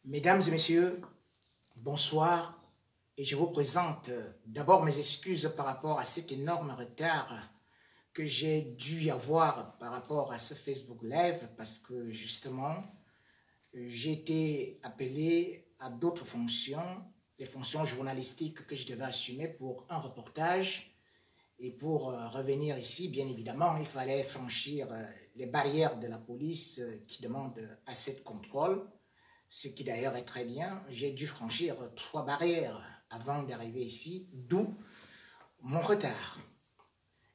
Mesdames et messieurs, bonsoir et je vous présente d'abord mes excuses par rapport à cet énorme retard que j'ai dû avoir par rapport à ce Facebook Live parce que justement, j'ai été appelé à d'autres fonctions, les fonctions journalistiques que je devais assumer pour un reportage. Et pour revenir ici, bien évidemment, il fallait franchir les barrières de la police qui demandent assez de contrôle, ce qui d'ailleurs est très bien. J'ai dû franchir 3 barrières avant d'arriver ici, d'où mon retard.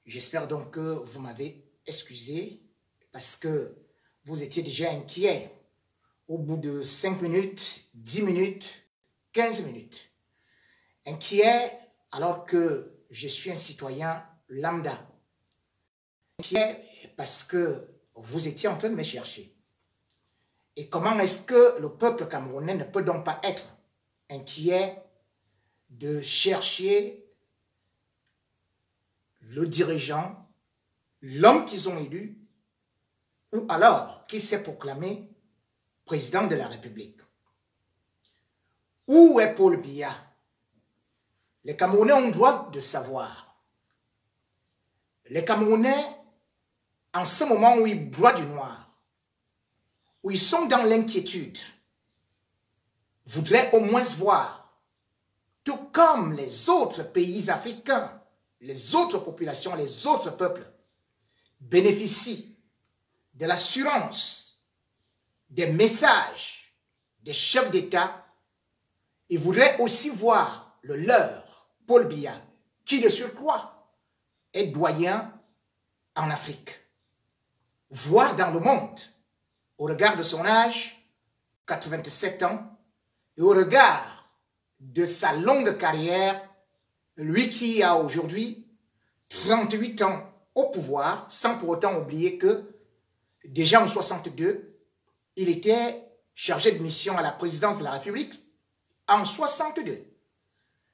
J'espère donc que vous m'avez excusé parce que vous étiez déjà inquiet au bout de 5 minutes, 10 minutes, 15 minutes. Inquiet alors que je suis un citoyen lambda. Inquiet parce que vous étiez en train de me chercher. Et comment est-ce que le peuple camerounais ne peut donc pas être inquiet de chercher le dirigeant, l'homme qu'ils ont élu, ou alors qui s'est proclamé président de la République? Où est Paul Biya? Les Camerounais ont le droit de savoir. Les Camerounais, en ce moment où ils broient du noir, où ils sont dans l'inquiétude, voudraient au moins voir, tout comme les autres pays africains, les autres populations, les autres peuples, bénéficient de l'assurance, des messages des chefs d'État. Ils voudraient aussi voir le leur, Paul Biya, qui de surcroît est doyen en Afrique, voire dans le monde, au regard de son âge, 87 ans, et au regard de sa longue carrière, lui qui a aujourd'hui 38 ans au pouvoir, sans pour autant oublier que déjà en 62, il était chargé de mission à la présidence de la République en 62.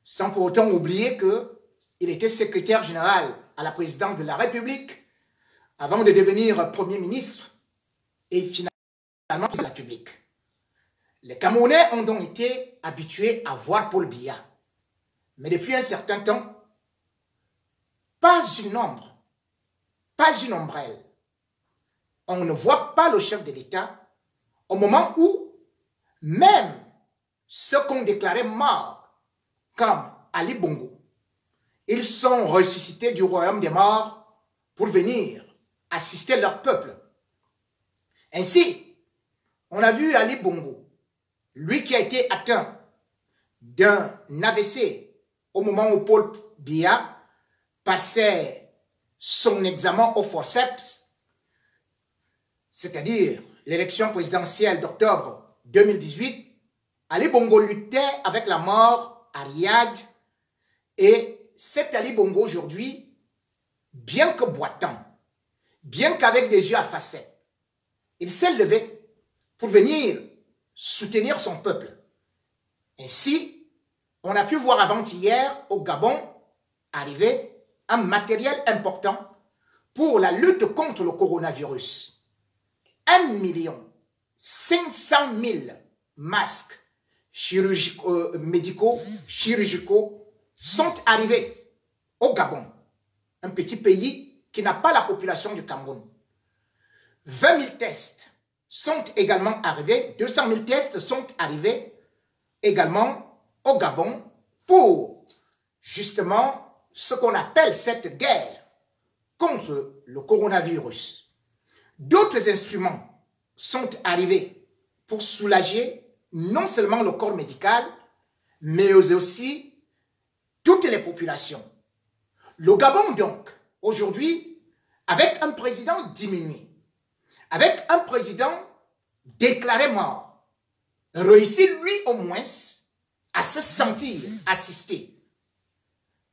Sans pour autant oublier qu'il était secrétaire général à la présidence de la République avant de devenir Premier ministre et finalement de la République. Les Camerounais ont donc été habitués à voir Paul Biya. Mais depuis un certain temps, pas une ombre, pas une ombrelle. On ne voit pas le chef de l'État au moment où même ceux qu'on déclarait morts, comme Ali Bongo, ils sont ressuscités du royaume des morts pour venir assister leur peuple. Ainsi, on a vu Ali Bongo, lui qui a été atteint d'un AVC au moment où Paul Biya passait son examen au forceps, c'est-à-dire l'élection présidentielle d'octobre 2018, Ali Bongo luttait avec la mort à Riyad, et cet Ali Bongo aujourd'hui, bien que boitant, bien qu'avec des yeux à facettes, il s'est levé pour venir soutenir son peuple. Ainsi, on a pu voir avant-hier au Gabon arriver un matériel important pour la lutte contre le coronavirus. 1 500 000 masques médicaux, chirurgicaux sont arrivés au Gabon, un petit pays qui n'a pas la population du Cameroun. 20 000 tests sont également arrivés, 200 000 tests sont arrivés également au Gabon pour justement ce qu'on appelle cette guerre contre le coronavirus. D'autres instruments sont arrivés pour soulager non seulement le corps médical, mais aussi toutes les populations. Le Gabon, donc, aujourd'hui, avec un président diminué, avec un président déclaré mort, réussit lui au moins à se sentir assisté.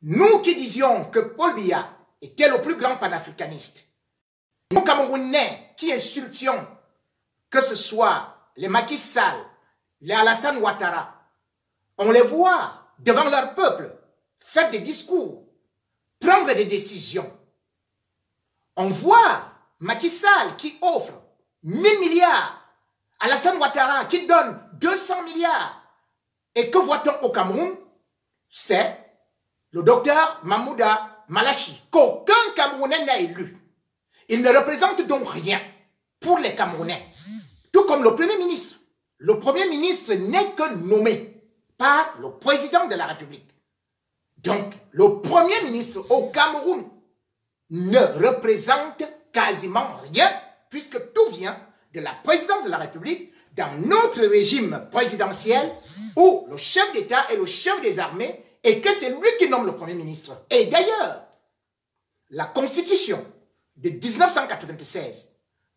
Nous qui disions que Paul Biya était le plus grand panafricaniste, nous Camerounais qui insultions que ce soit les Macky Sall, les Alassane Ouattara, on les voit devant leur peuple faire des discours, prendre des décisions. On voit Macky Sall qui offre 1 000 milliards Alassane Ouattara qui donne 200 milliards. Et que voit-on au Cameroun? C'est le docteur Mahmouda Malachi, qu'aucun Camerounais n'a élu. Il ne représente donc rien pour les Camerounais. Tout comme le Premier ministre. Le Premier ministre n'est que nommé par le président de la République. Donc, le Premier ministre au Cameroun ne représente quasiment rien, puisque tout vient de la présidence de la République dans notre régime présidentiel où le chef d'État est le chef des armées et que c'est lui qui nomme le Premier ministre. Et d'ailleurs, la Constitution de 1996,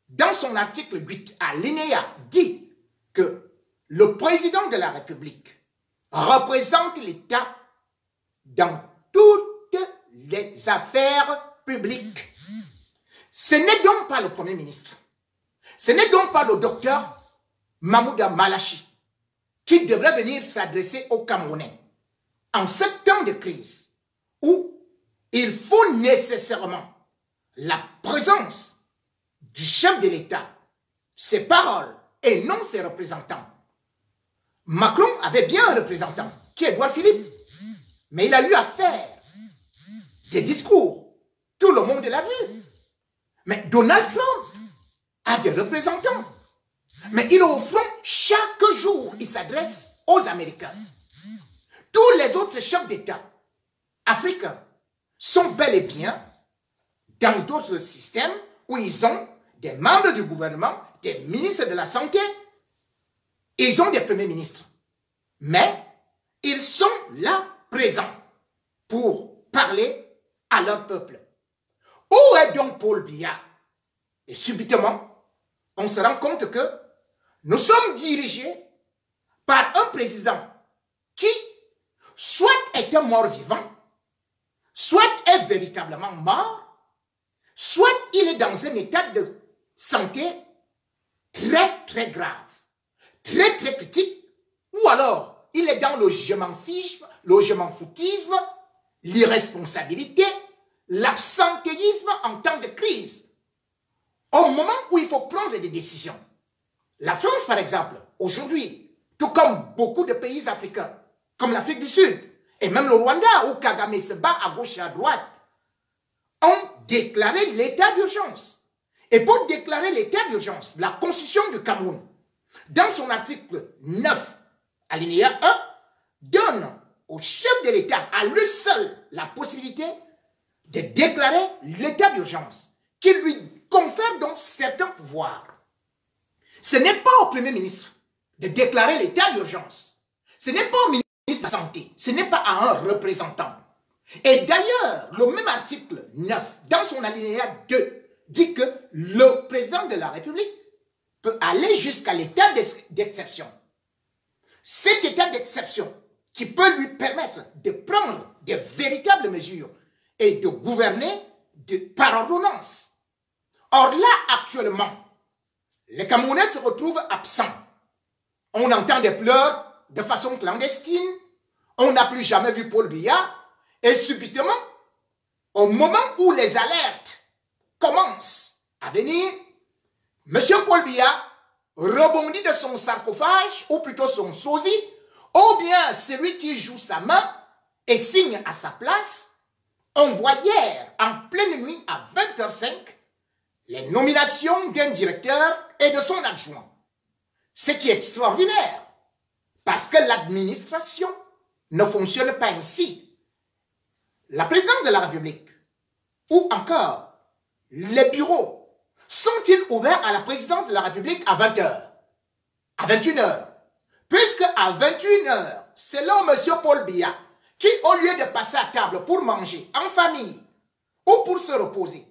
dans son article 8, alinéa, dit que le président de la République représente l'État dans toutes les affaires publiques. Ce n'est donc pas le Premier ministre. Ce n'est donc pas le docteur Mahmouda Malachi qui devrait venir s'adresser aux Camerounais en ce temps de crise où il faut nécessairement la présence du chef de l'État, ses paroles et non ses représentants. Macron avait bien un représentant qui est Édouard Philippe, mais il a eu à faire des discours. Tout le monde l'a vu. Mais Donald Trump a des représentants. Mais il est au front chaque jour. Il s'adresse aux Américains. Tous les autres chefs d'État africains sont bel et bien dans d'autres systèmes où ils ont des membres du gouvernement, des ministres de la Santé. Ils ont des premiers ministres. Mais ils sont là présents pour parler à leur peuple. Où est donc Paul Biya? Et subitement, on se rend compte que nous sommes dirigés par un président qui soit est un mort-vivant, soit est véritablement mort, soit il est dans un état de santé très très grave, très très critique, ou alors il est dans le je m'en foutisme, l'irresponsabilité, l'absentéisme en temps de crise. Au moment où il faut prendre des décisions. La France, par exemple, aujourd'hui, tout comme beaucoup de pays africains, comme l'Afrique du Sud, et même le Rwanda, où Kagame se bat à gauche et à droite, ont déclaré l'état d'urgence. Et pour déclarer l'état d'urgence, la Constitution du Cameroun, dans son article 9, alinéa 1, donne au chef de l'État, à lui seul, la possibilité de déclarer l'état d'urgence, qui lui confère donc certains pouvoirs. Ce n'est pas au Premier ministre de déclarer l'état d'urgence. Ce n'est pas au ministre de la Santé. Ce n'est pas à un représentant. Et d'ailleurs, le même article 9, dans son alinéa 2, dit que le président de la République peut aller jusqu'à l'état d'exception. Cet état d'exception qui peut lui permettre de prendre de véritables mesures et de gouverner par ordonnance. Or là, actuellement, les Camerounais se retrouvent absents. On entend des pleurs de façon clandestine. On n'a plus jamais vu Paul Biya. Et subitement, au moment où les alertes commencent à venir, M. Paul Biya rebondit de son sarcophage, ou plutôt son sosie, ou bien celui qui joue sa main et signe à sa place. On voit hier, en pleine nuit à 20h05, les nominations d'un directeur et de son adjoint. Ce qui est extraordinaire, parce que l'administration ne fonctionne pas ainsi. La présidence de la République, ou encore les bureaux, sont-ils ouverts à la présidence de la République à 20h, à 21h? Puisque à 21h, c'est là où M. Paul Biya, qui au lieu de passer à table pour manger en famille ou pour se reposer,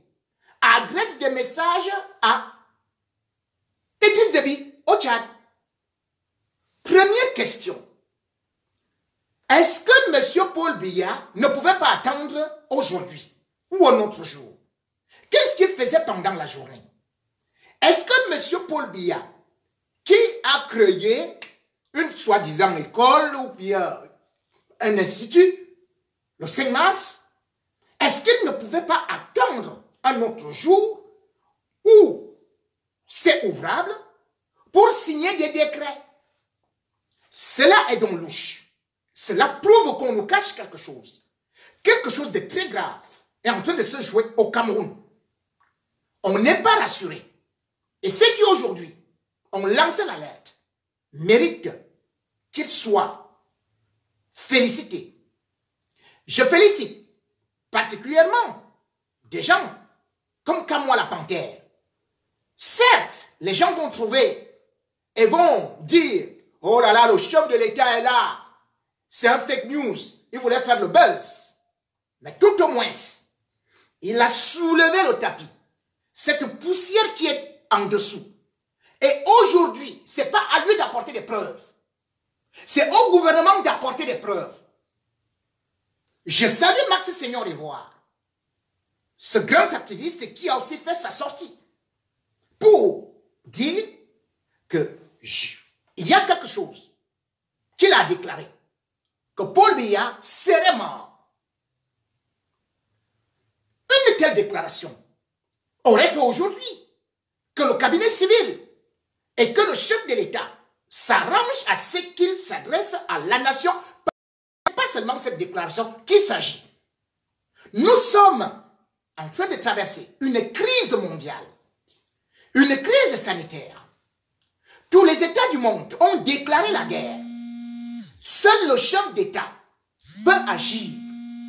adresse des messages à Idriss Déby au Tchad. Première question. Est-ce que M. Paul Biya ne pouvait pas attendre aujourd'hui ou un autre jour? Qu'est-ce qu'il faisait pendant la journée? Est-ce que M. Paul Biya, qui a créé une soi-disant école ou bien un institut, le 5 mars, est-ce qu'il ne pouvait pas attendre un autre jour où c'est ouvrable pour signer des décrets. Cela est donc louche. Cela prouve qu'on nous cache quelque chose. Quelque chose de très grave est en train de se jouer au Cameroun. On n'est pas rassuré. Et ceux qui aujourd'hui ont lancé l'alerte méritent qu'ils soient félicités. Je félicite particulièrement des gens comme Kamoa la Panthère. Certes, les gens vont trouver et vont dire « Oh là là, le chef de l'État est là. C'est un fake news. Il voulait faire le buzz. » Mais tout au moins, il a soulevé le tapis. Cette poussière qui est en dessous. Et aujourd'hui, ce n'est pas à lui d'apporter des preuves. C'est au gouvernement d'apporter des preuves. Je salue Max Seigneur Ivoire, ce grand activiste qui a aussi fait sa sortie pour dire que il y a quelque chose qu'il a déclaré, que Paul Biya serait mort. Une telle déclaration aurait fait aujourd'hui que le cabinet civil et que le chef de l'État s'arrange à ce qu'il s'adresse à la nation. Pas seulement cette déclaration qu'il s'agit. Nous sommes en train de traverser une crise mondiale, une crise sanitaire. Tous les États du monde ont déclaré la guerre. Seul le chef d'État peut agir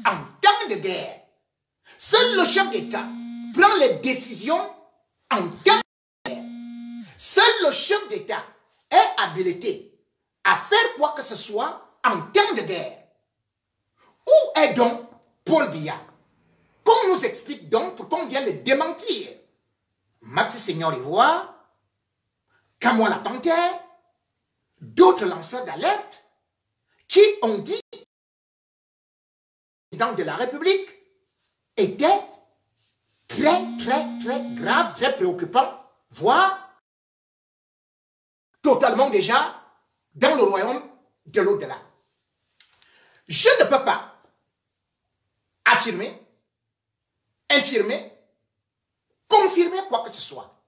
en temps de guerre. Seul le chef d'État prend les décisions en temps de guerre. Seul le chef d'État est habilité à faire quoi que ce soit en temps de guerre. Où est donc Paul Biya? Qu'on nous explique donc pour qu'on vienne le démentir. Max Seigneur Ivoire, Kamoa la Panthère, d'autres lanceurs d'alerte qui ont dit que le président de la République était très grave, très préoccupant, voire totalement déjà dans le royaume de l'au-delà. Je ne peux pas affirmer, infirmer, confirmer quoi que ce soit.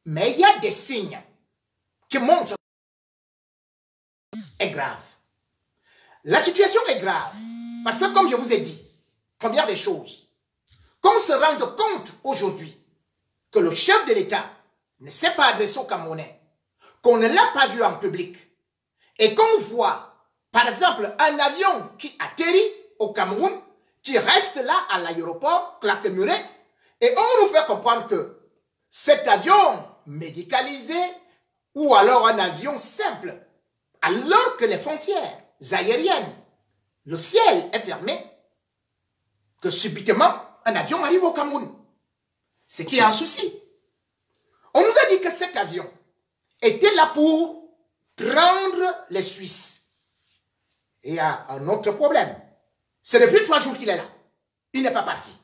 Mais il y a des signes qui montrent que c'est grave. La situation est grave parce que, comme je vous ai dit, première des choses, qu'on se rende compte aujourd'hui que le chef de l'État ne s'est pas adressé aux Camerounais, qu'on ne l'a pas vu en public et qu'on voit, par exemple, un avion qui atterrit au Cameroun, qui reste là à l'aéroport, Claquemuré, et on nous fait comprendre que cet avion médicalisé ou alors un avion simple, alors que les frontières aériennes, le ciel est fermé, que subitement un avion arrive au Cameroun. C'est qu'il y a un souci. On nous a dit que cet avion était là pour prendre les Suisses. Et il y a un autre problème. C'est depuis 3 jours qu'il est là. Il n'est pas parti.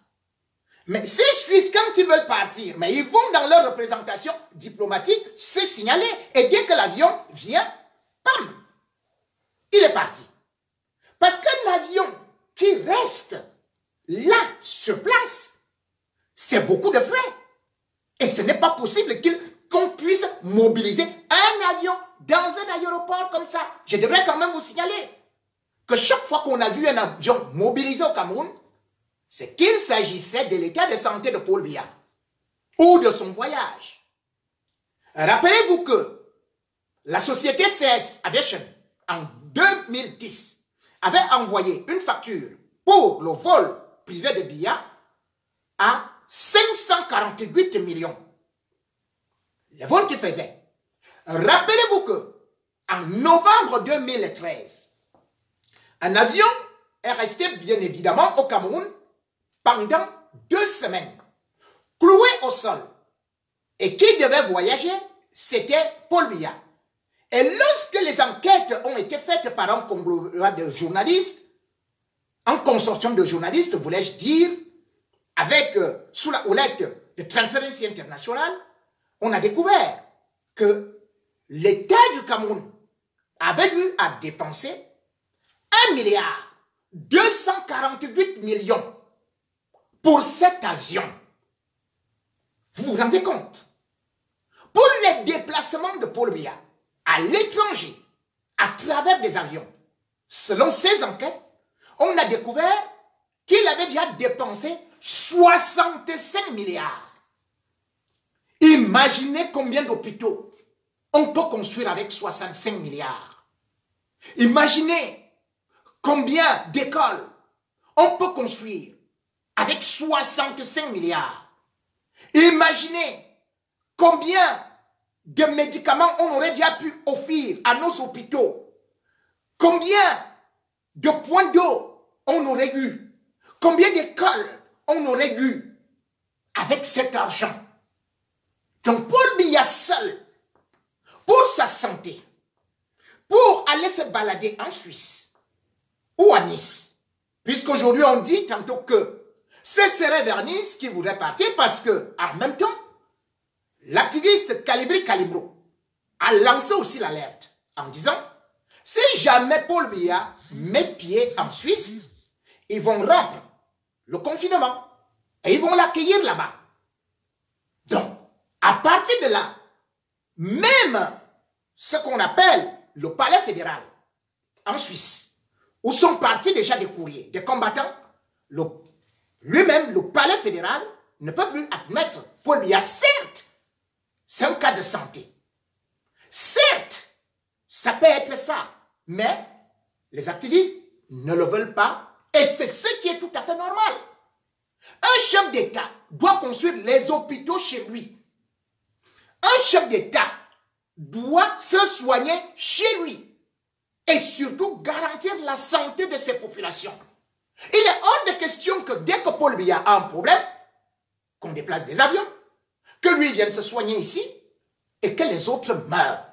Mais ces Suisses, quand ils veulent partir, mais ils vont dans leur représentation diplomatique se signaler. Et dès que l'avion vient, bam, il est parti. Parce qu'un avion qui reste là, sur place, c'est beaucoup de frais. Et ce n'est pas possible qu'on puisse mobiliser un avion dans un aéroport comme ça. Je devrais quand même vous signaler que chaque fois qu'on a vu un avion mobilisé au Cameroun, c'est qu'il s'agissait de l'état de santé de Paul Biya ou de son voyage. Rappelez-vous que la société CS Aviation, en 2010, avait envoyé une facture pour le vol privé de Biya à 548 millions. Le vol qu'il faisait. Rappelez-vous que en novembre 2013, un avion est resté bien évidemment au Cameroun pendant 2 semaines, cloué au sol. Et qui devait voyager, c'était Paul Biya. Et lorsque les enquêtes ont été faites par un conglomérat de journalistes, un consortium de journalistes, voulais-je dire, avec, sous la houlette de Transparency International, on a découvert que l'État du Cameroun avait eu à dépenser 1,248 milliard pour cet avion. Vous vous rendez compte? pour les déplacements de Paul Biya à l'étranger, à travers des avions, selon ces enquêtes, on a découvert qu'il avait déjà dépensé 65 milliards. Imaginez combien d'hôpitaux on peut construire avec 65 milliards. Imaginez combien d'écoles on peut construire avec 65 milliards. Imaginez combien de médicaments on aurait déjà pu offrir à nos hôpitaux. Combien de points d'eau on aurait eu. Combien d'écoles on aurait eu avec cet argent. Donc Paul Biya seul, pour sa santé, pour aller se balader en Suisse ou à Nice, puisqu'aujourd'hui on dit tantôt que ce serait vers Nice qui voudrait partir parce que, en même temps, l'activiste Calibri Calibro a lancé aussi l'alerte en disant si jamais Paul Biya met pied en Suisse, ils vont rompre le confinement et ils vont l'accueillir là-bas. Donc, à partir de là, même ce qu'on appelle le palais fédéral en Suisse, où sont partis déjà des courriers, des combattants, lui-même, le palais fédéral, ne peut plus admettre Paul Biya. Certes, c'est un cas de santé. Certes, ça peut être ça, mais les activistes ne le veulent pas et c'est ce qui est tout à fait normal. Un chef d'État doit construire les hôpitaux chez lui. Un chef d'État doit se soigner chez lui et surtout garantir la santé de ses populations. Il est hors de question que dès que Paul Biya a un problème, qu'on déplace des avions, que lui vienne se soigner ici et que les autres meurent.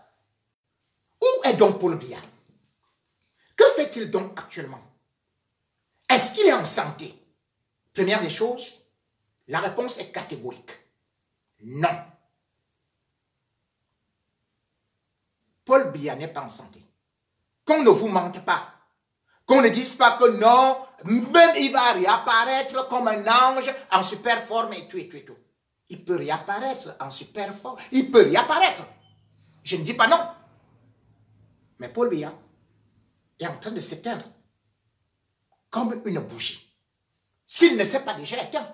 Où est donc Paul Biya? Que fait-il donc actuellement? Est-ce qu'il est en santé? Première des choses, la réponse est catégorique. Non. Paul Biya n'est pas en santé. Qu'on ne vous mente pas. Qu'on ne dise pas que non, même il va réapparaître comme un ange en super forme et tout et tout et tout. Il peut réapparaître en super forme. Il peut réapparaître. Je ne dis pas non. Mais Paul Biya est en train de s'éteindre comme une bougie. S'il ne s'est pas déjà éteint.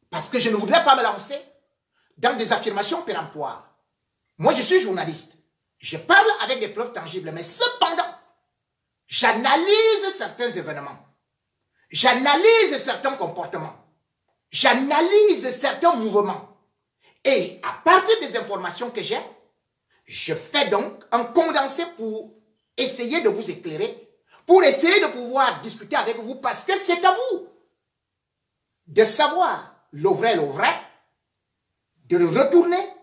Parce que je ne voudrais pas me lancer dans des affirmations péremptoires. Moi, je suis journaliste. Je parle avec des preuves tangibles. Mais cependant, j'analyse certains événements. J'analyse certains comportements. J'analyse certains mouvements. Et à partir des informations que j'ai, je fais donc un condensé pour essayer de vous éclairer, pour essayer de pouvoir discuter avec vous, parce que c'est à vous de savoir le vrai, de le retourner,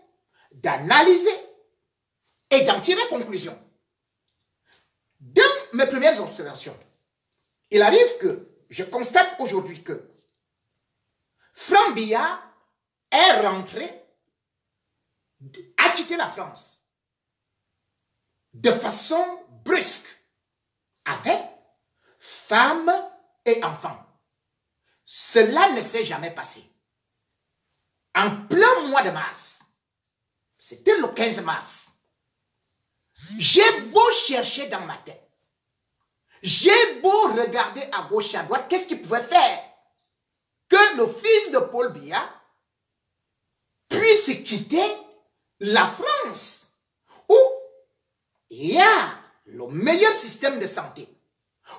d'analyser et d'en tirer conclusion. Dans mes premières observations, il arrive que je constate aujourd'hui que Franck Biya est rentré, a quitté la France de façon brusque, avec femme et enfants. Cela ne s'est jamais passé. En plein mois de mars, c'était le 15 mars, j'ai beau chercher dans ma tête, j'ai beau regarder à gauche et à droite, qu'est-ce qu'il pouvait faire que le fils de Paul Biya puisse quitter la France, où il y a le meilleur système de santé,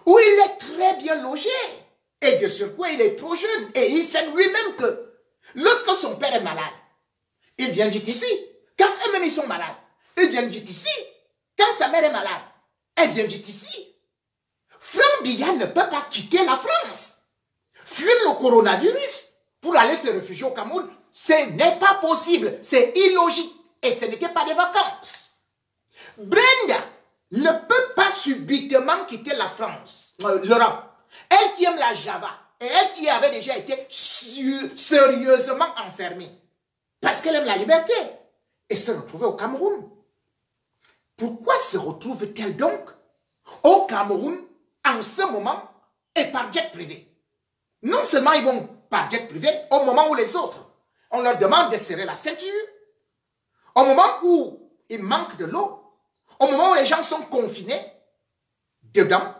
où il est très bien logé, et de surcroît il est trop jeune, et il sait lui-même que lorsque son père est malade, il vient vite ici. Quand eux-mêmes ils sont malades, ils viennent vite ici. Quand sa mère est malade, elle vient vite ici. Franck Biya ne peut pas quitter la France, fuir le coronavirus pour aller se réfugier au Cameroun. Ce n'est pas possible, c'est illogique et ce n'était pas des vacances. Brenda ne peut pas subitement quitter la France, l'Europe. Elle qui aime la Java et elle qui avait déjà été sérieusement enfermée parce qu'elle aime la liberté et se retrouver au Cameroun. Pourquoi se retrouve-t-elle donc au Cameroun en ce moment et par jet privé? Non seulement ils vont par jet privé au moment où les autres, on leur demande de serrer la ceinture, au moment où il manque de l'eau, au moment où les gens sont confinés dedans,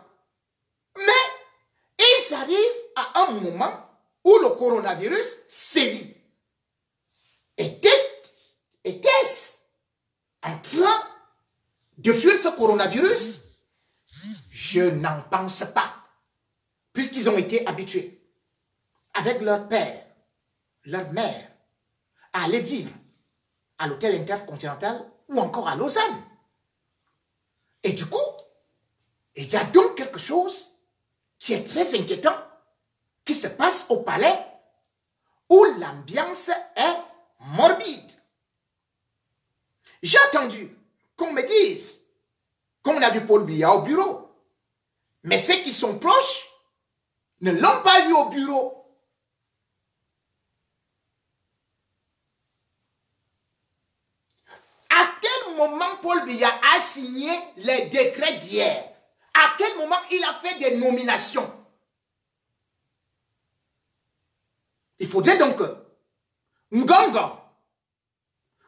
mais ils arrivent à un moment où le coronavirus sévit. Était-ce en train de fuir ce coronavirus? Je n'en pense pas, puisqu'ils ont été habitués avec leur père, leur mère, à aller vivre à l'hôtel intercontinental ou encore à Lausanne. Et du coup, il y a donc quelque chose qui est très inquiétant qui se passe au palais où l'ambiance est morbide. J'ai attendu qu'on me dise qu'on a vu Paul Biya au bureau. Mais ceux qui sont proches ne l'ont pas vu au bureau. À quel moment Paul Biya a signé les décrets d'hier? À quel moment il a fait des nominations? Il faudrait donc que Ngongo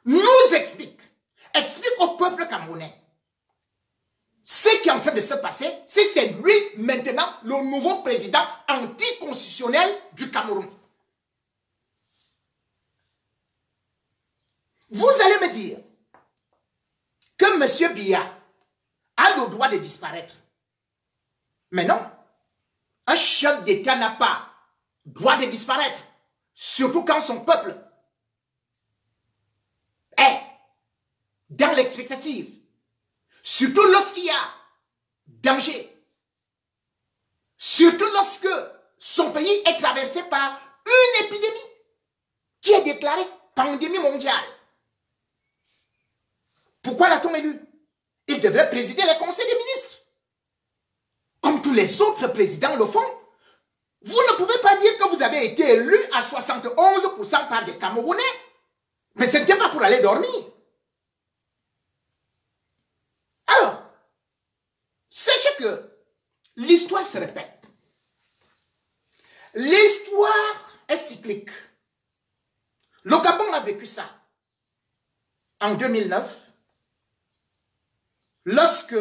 nous explique au peuple camerounais ce qui est en train de se passer, si c'est lui maintenant le nouveau président anticonstitutionnel du Cameroun. Vous allez me dire que M. Biya a le droit de disparaître. Mais non, un chef d'État n'a pas droit de disparaître, surtout quand son peuple est dans l'expectative. Surtout lorsqu'il y a danger. Surtout lorsque son pays est traversé par une épidémie qui est déclarée pandémie mondiale. Pourquoi l'a-t-on élu? Il devrait présider les conseils des ministres. Comme tous les autres présidents le font. Vous ne pouvez pas dire que vous avez été élu à 71% par des Camerounais. Mais ce n'était pas pour aller dormir. Alors, sachez que l'histoire se répète. L'histoire est cyclique. Le Gabon a vécu ça en 2009, lorsque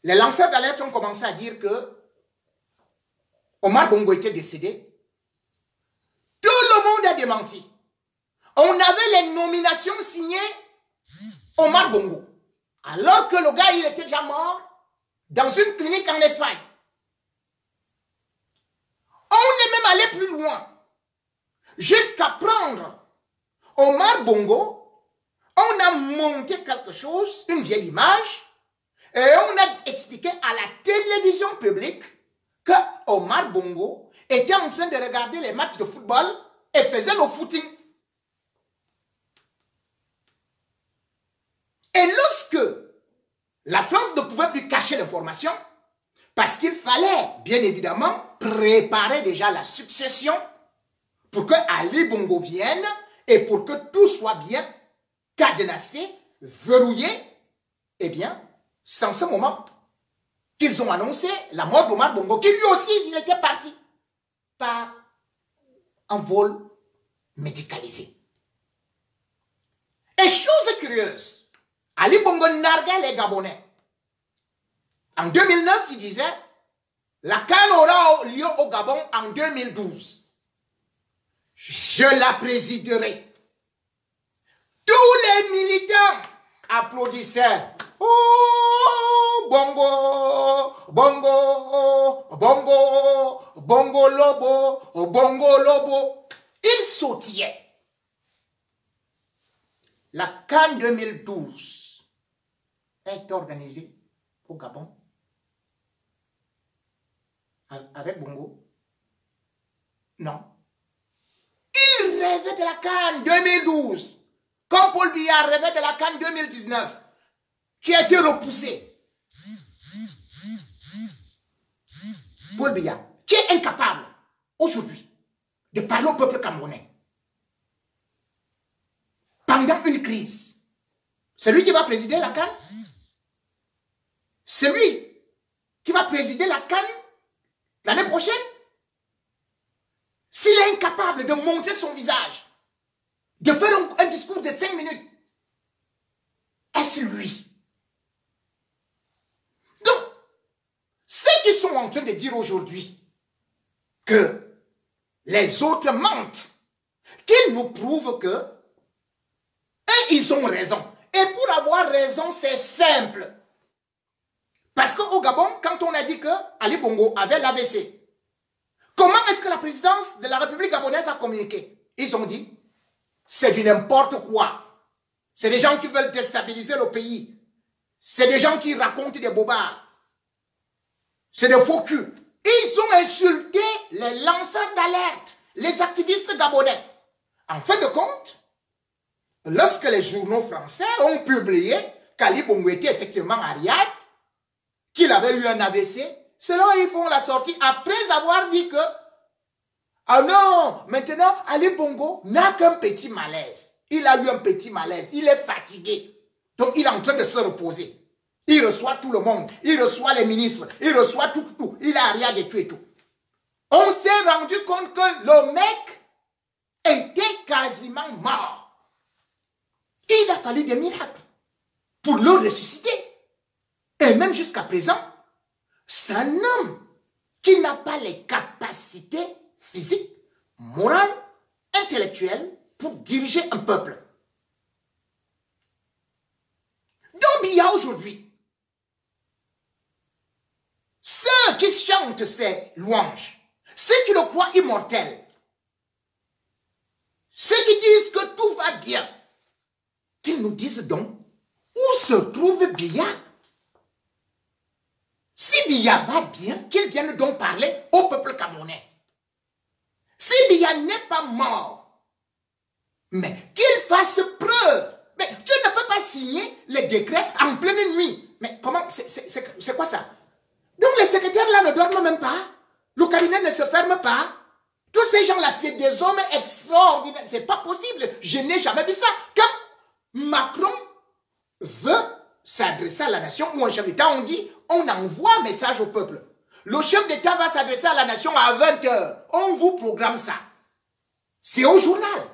les lanceurs d'alerte ont commencé à dire que Omar Bongo était décédé. Tout le monde a démenti. On avait les nominations signées Omar Bongo. Alors que le gars, il était déjà mort dans une clinique en Espagne. On est même allé plus loin. Jusqu'à prendre Omar Bongo, on a monté quelque chose, une vieille image, et on a expliqué à la télévision publique que Omar Bongo était en train de regarder les matchs de football et faisait le footing. Et lorsque la France ne pouvait plus cacher l'information, parce qu'il fallait, bien évidemment, préparer déjà la succession pour que Ali Bongo vienne et pour que tout soit bien cadenassé, verrouillé, eh bien, c'est en ce moment qu'ils ont annoncé la mort d'Omar Bongo, qui lui aussi, il était parti par un vol médicalisé. Et chose curieuse, Ali Bongo narguait les Gabonais. En 2009, il disait, la CAN aura lieu au Gabon en 2012. Je la présiderai. Tous les militants applaudissaient. Oh, Bongo, Bongo, Bongo, Bongo Lobo, Bongo Lobo. Ils sautillaient. La CAN 2012 est organisée au Gabon avec Bongo. Non. Il rêvait de la CAN 2012, comme Paul Biya rêvait de la CAN 2019, qui a été repoussée. Paul Biya, qui est incapable aujourd'hui de parler au peuple camerounais pendant une crise. C'est lui qui va présider la CAN. C'est lui qui va présider la CAN l'année prochaine. S'il est incapable de montrer son visage de faire un discours de 5 minutes. Est-ce lui? Donc, ceux qui sont en train de dire aujourd'hui que les autres mentent, qu'ils nous prouvent que eux, ils ont raison. Et pour avoir raison, c'est simple. Parce qu'au Gabon, quand on a dit que Ali Bongo avait l'AVC, comment est-ce que la présidence de la République gabonaise a communiqué? Ils ont dit, c'est du n'importe quoi. C'est des gens qui veulent déstabiliser le pays. C'est des gens qui racontent des bobards. C'est des faux culs. Ils ont insulté les lanceurs d'alerte, les activistes gabonais. En fin de compte, lorsque les journaux français ont publié qu'Ali Bongo était effectivement à Riyad, qu'il avait eu un AVC, c'est là ils font la sortie après avoir dit que ah non, maintenant Ali Bongo n'a qu'un petit malaise. Il a eu un petit malaise, il est fatigué. Donc il est en train de se reposer. Il reçoit tout le monde, il reçoit les ministres, il reçoit tout. Il a rien de tout et tout. On s'est rendu compte que le mec était quasiment mort. Il a fallu des miracles pour le ressusciter. Et même jusqu'à présent, c'est un homme qui n'a pas les capacités physiques, morales, intellectuelles pour diriger un peuple. Donc il y a aujourd'hui ceux qui chantent ces louanges, ceux qui le croient immortel, ceux qui disent que tout va bien, qu'ils nous disent donc où se trouve Biya. Si Biya va bien, qu'il vienne donc parler au peuple camerounais. Si Biya n'est pas mort, mais qu'il fasse preuve. Mais tu ne peux pas signer les décrets en pleine nuit. Mais comment, c'est quoi ça? Donc les secrétaires là ne dorment même pas. Le cabinet ne se ferme pas. Tous ces gens là, c'est des hommes extraordinaires. C'est pas possible. Je n'ai jamais vu ça. Quand Macron veut s'adresser à la nation ou un chef d'État, on dit, on envoie un message au peuple. Le chef d'État va s'adresser à la nation à 20 h. On vous programme ça. C'est au journal.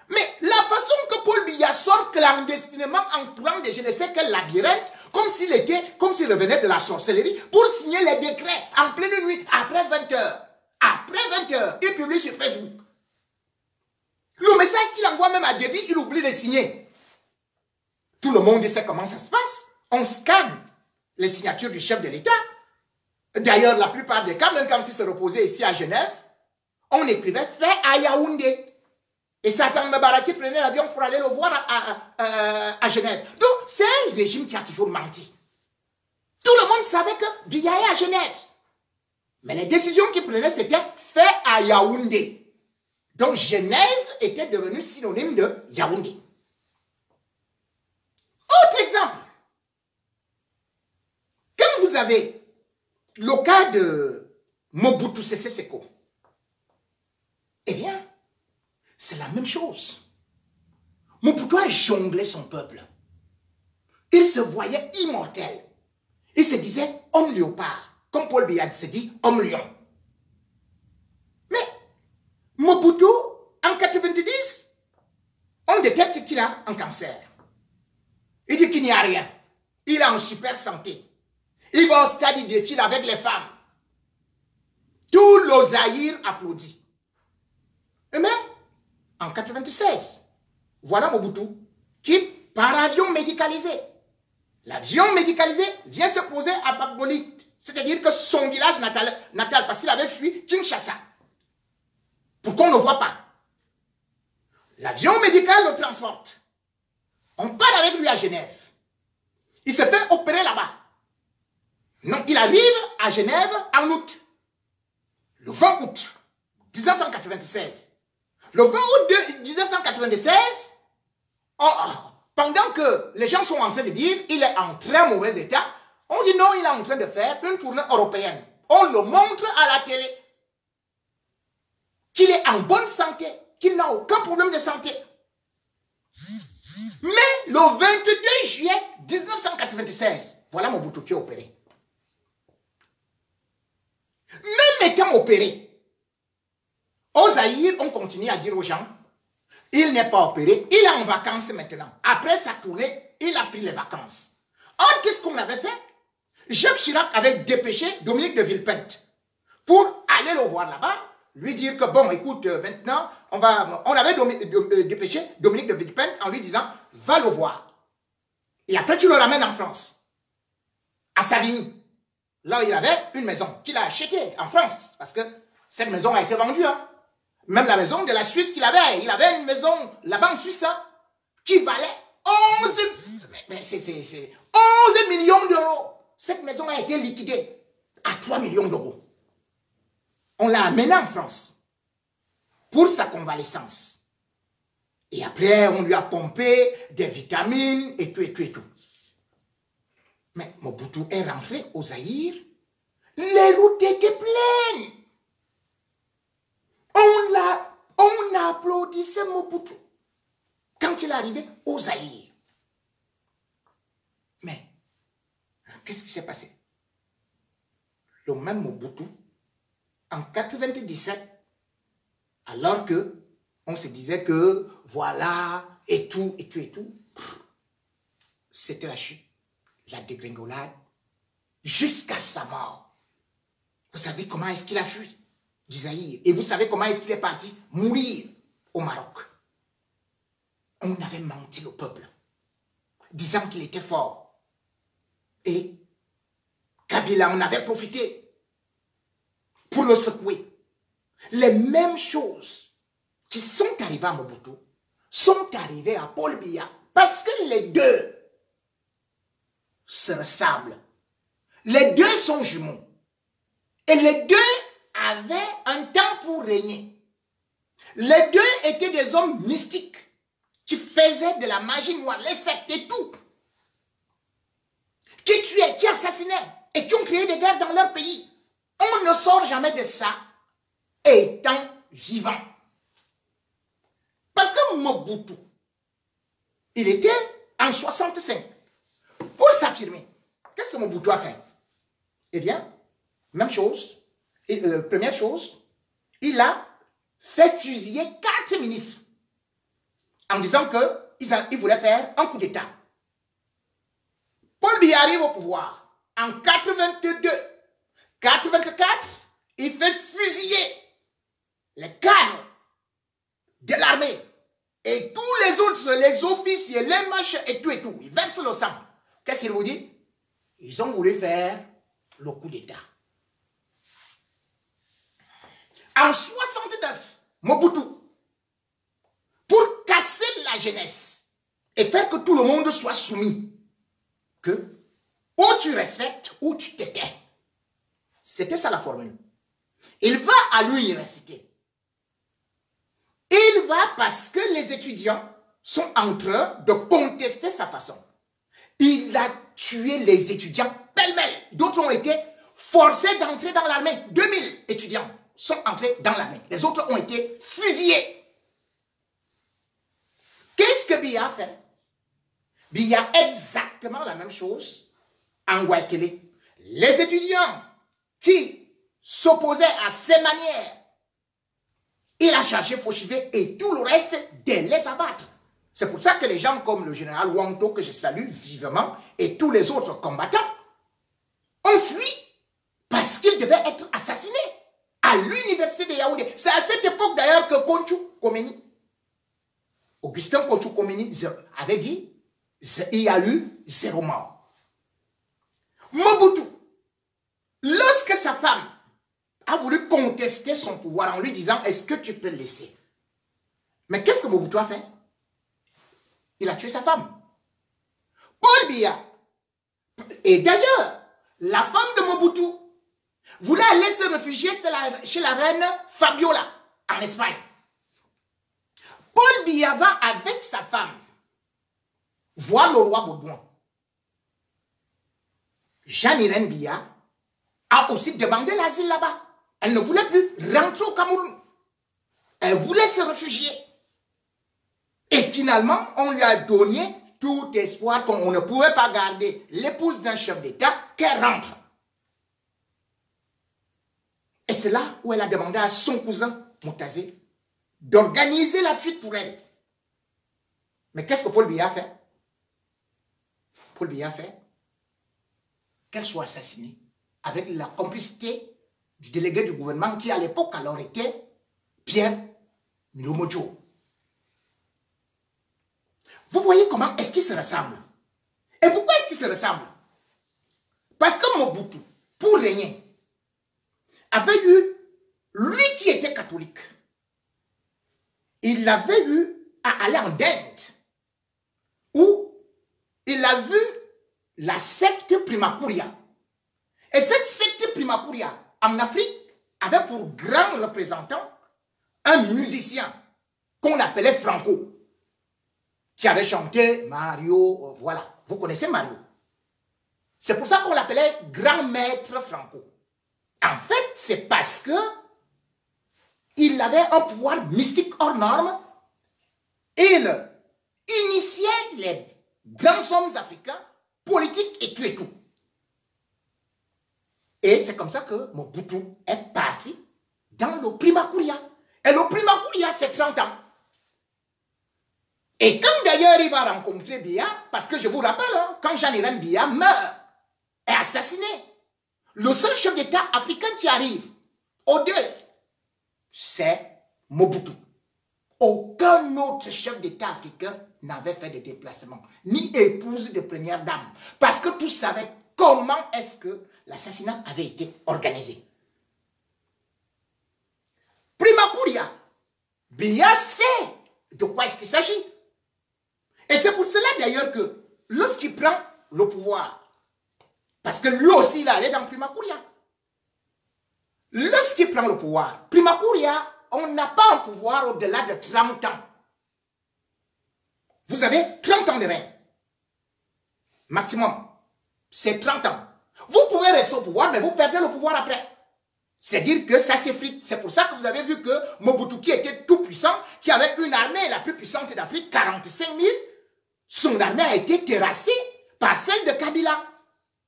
Mais la façon que Paul Biya sort clandestinement en courant de je ne sais quel labyrinthe, comme s'il revenait de la sorcellerie, pour signer les décrets en pleine nuit, après 20 h. Après 20 h, il publie sur Facebook. Le message qu'il envoie même à Déby, il oublie de signer. Tout le monde sait comment ça se passe. On scanne les signatures du chef de l'État. D'ailleurs, la plupart des cas, même quand il se reposait ici à Genève, on écrivait « fait à Yaoundé ». Et Satan Mebaraki prenait l'avion pour aller le voir à Genève. Donc, c'est un régime qui a toujours menti. Tout le monde savait que Biya est à Genève. Mais les décisions qu'il prenait, c'était fait à Yaoundé. Donc, Genève était devenue synonyme de Yaoundé. Autre exemple. Quand vous avez le cas de Mobutu Sese Seko, eh bien, c'est la même chose. Mobutu a jonglé son peuple. Il se voyait immortel. Il se disait homme léopard. Comme Paul Biya se dit homme lion. Mais Mobutu, en 90, on détecte qu'il a un cancer. Il dit qu'il n'y a rien. Il est en super santé. Il va au stade, il défile avec les femmes. Tout le Zaïre applaudit. Mais en 96, voilà Mobutu qui, par avion médicalisé, l'avion médicalisé vient se poser à Bagbolit, c'est-à-dire que son village natal, parce qu'il avait fui Kinshasa, pour qu'on ne le voit pas. L'avion médical le transporte. On part avec lui à Genève. Il se fait opérer là-bas. Non, il arrive à Genève en août. Le 20 août 1996. Le 20 août 1996, pendant que les gens sont en train de dire qu'il est en très mauvais état, on dit non, il est en train de faire une tournée européenne. On le montre à la télé. Qu'il est en bonne santé, qu'il n'a aucun problème de santé. Mais le 22 juillet 1996, voilà Mobutu qui est opéré. Même étant opéré, au Zaïre, on continue à dire aux gens, Il n'est pas opéré. Il est en vacances maintenant. Après sa tournée, il a pris les vacances. Or, qu'est-ce qu'on avait fait? Jacques Chirac avait dépêché Dominique de Villepinte pour aller le voir là-bas, lui dire que bon, écoute, maintenant, on avait dépêché Dominique de Villepinte en lui disant, va le voir. Et après, tu le ramènes en France, à Savigny. Là, il avait une maison qu'il a achetée en France, parce que cette maison a été vendue. Hein. Même la maison de la Suisse qu'il avait, il avait une maison là-bas en Suisse, hein, qui valait 11 millions d'euros. Cette maison a été liquidée à 3 millions d'euros. On l'a amené en France pour sa convalescence. Et après, on lui a pompé des vitamines et tout, et tout, et tout. Mais Mobutu est rentré au Zaïre. Les routes étaient pleines. On applaudissait Mobutu quand il est arrivé au Zaïre. Mais, qu'est-ce qui s'est passé? Le même Mobutu, en 97, alors que on se disait que voilà, et tout, et tout, et tout, c'était la chute, la dégringolade, jusqu'à sa mort. Vous savez comment est-ce qu'il a fui du Zaïre? Et vous savez comment est-ce qu'il est parti mourir au Maroc? On avait menti au peuple, disant qu'il était fort. Et Kabila en avait profité pour le secouer. Les mêmes choses qui sont arrivées à Mobutu sont arrivées à Paul Biya parce que les deux se ressemblent. Les deux sont jumeaux. Et les deux avaient un temps pour régner. Les deux étaient des hommes mystiques qui faisaient de la magie noire, les sectes et tout. Qui tuaient, qui assassinaient et qui ont créé des guerres dans leur pays. On ne sort jamais de ça étant vivant. Parce que Mobutu, il était en 65. Pour s'affirmer, qu'est-ce que Mobutu a fait? Eh bien, même chose. Première chose, il a fait fusiller 4 ministres en disant qu'il voulait faire un coup d'État. Paul Biya arrive au pouvoir en 82. 84, il fait fusiller les cadres de l'armée et tous les autres, les officiers, les machins et tout et tout. Ils versent le sang. Qu'est-ce qu'il vous dit? Ils ont voulu faire le coup d'État. En 69, Mobutu, pour casser la jeunesse et faire que tout le monde soit soumis, que ou tu respectes ou tu te tais. C'était ça la formule. Il va à l'université. Il va parce que les étudiants sont en train de contester sa façon. Il a tué les étudiants pêle-mêle. D'autres ont été forcés d'entrer dans l'armée. 2000 étudiants sont entrés dans l'armée. Les autres ont été fusillés. Qu'est-ce que Biya a fait? Biya a exactement la même chose en Guayaquil. Les étudiants qui s'opposaient à ses manières, il a chargé Fauchivé et tout le reste de les abattre. C'est pour ça que les gens comme le général Wanto, que je salue vivement, et tous les autres combattants, ont fui parce qu'ils devaient être assassinés à l'université de Yaoundé. C'est à cette époque d'ailleurs que Augustin Konchou Komeni avait dit, il y a eu 0 mort. Mobutu, lorsque sa femme a voulu contester son pouvoir en lui disant, est-ce que tu peux le laisser? Mais qu'est-ce que Mobutu a fait? Il a tué sa femme. Paul Biya. Et d'ailleurs, la femme de Mobutu voulait aller se réfugier chez la reine Fabiola, en Espagne. Paul Biya va avec sa femme voir le roi Baudouin. Jeanne-Irène Biya a aussi demandé l'asile là-bas. Elle ne voulait plus rentrer au Cameroun. Elle voulait se réfugier. Et finalement, on lui a donné tout espoir qu'on ne pouvait pas garder l'épouse d'un chef d'État qu'elle rentre. Et c'est là où elle a demandé à son cousin, Moutazé, d'organiser la fuite pour elle. Mais qu'est-ce que Paul Biya a fait? Paul Biya a fait qu'elle soit assassinée avec la complicité du délégué du gouvernement qui à l'époque alors était Pierre Milomojo. Vous voyez comment est-ce qu'ils se ressemblent? Et pourquoi est-ce qu'ils se ressemblent? Parce que Mobutu, pour régner, avait eu, lui qui était catholique, il avait eu à aller en Inde, où il a vu la secte Primakuria. Et cette secte Primakuria, en Afrique, avait pour grand représentant un musicien qu'on appelait Franco, qui avait chanté Mario, voilà, vous connaissez Mario. C'est pour ça qu'on l'appelait grand maître Franco. En fait, c'est parce que il avait un pouvoir mystique hors norme. Il initiait les grands hommes africains, politiques et tout et tout. Et c'est comme ça que Mobutu est parti dans le Primakuria. Et le Primakuria, c'est 30 ans. Et quand d'ailleurs il va rencontrer Biya, parce que je vous rappelle, hein, quand Jean-Irène Biya meurt, est assassiné, le seul chef d'État africain qui arrive au deuil, c'est Mobutu. Aucun autre chef d'État africain n'avait fait de déplacement, ni épouse de première dame, parce que tous savaient comment est-ce que l'assassinat avait été organisé. Primakuria, Biya sait de quoi est-ce qu'il s'agit. Et c'est pour cela d'ailleurs que lorsqu'il prend le pouvoir, parce que lui aussi il est allé dans Primakuria, lorsqu'il prend le pouvoir, Primakuria, on n'a pas un pouvoir au-delà de 30 ans. Vous avez 30 ans de règne. Maximum. C'est 30 ans. Vous pouvez rester au pouvoir, mais vous perdez le pouvoir après. C'est-à-dire que ça s'effrite. C'est pour ça que vous avez vu que Mobutu, qui était tout puissant, qui avait une armée la plus puissante d'Afrique, 45 000, son armée a été terrassée par celle de Kabila.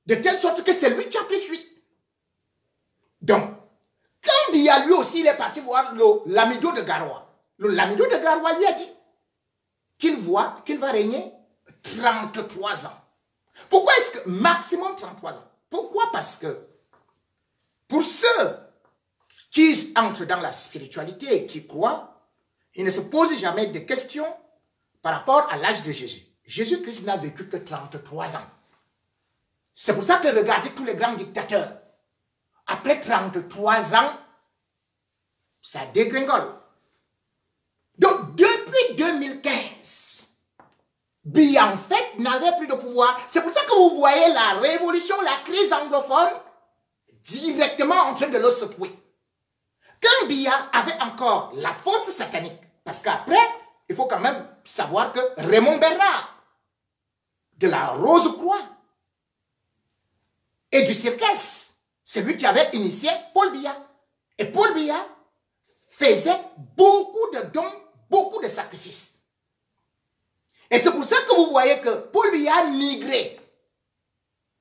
De telle sorte que c'est lui qui a pris fuite. Donc, quand Biya, lui aussi, il est parti voir l'Amido de Garoua. L'Amido de Garoua lui a dit qu'il va régner 33 ans. Pourquoi est-ce que maximum 33 ans? Pourquoi? Parce que pour ceux qui entrent dans la spiritualité et qui croient, ils ne se posent jamais de questions par rapport à l'âge de Jésus. Jésus-Christ n'a vécu que 33 ans. C'est pour ça que regardez tous les grands dictateurs. Après 33 ans, ça dégringole. Donc, depuis 2015, Biya, en fait, n'avait plus de pouvoir. C'est pour ça que vous voyez la révolution, la crise anglophone, directement en train de le secouer. Quand Biya avait encore la force satanique, parce qu'après, il faut quand même savoir que Raymond Bernard, de la Rose-Croix et du Circasse, c'est lui qui avait initié Paul Biya. Et Paul Biya faisait beaucoup de dons, beaucoup de sacrifices. Et c'est pour ça que vous voyez que Paul Biya a migré.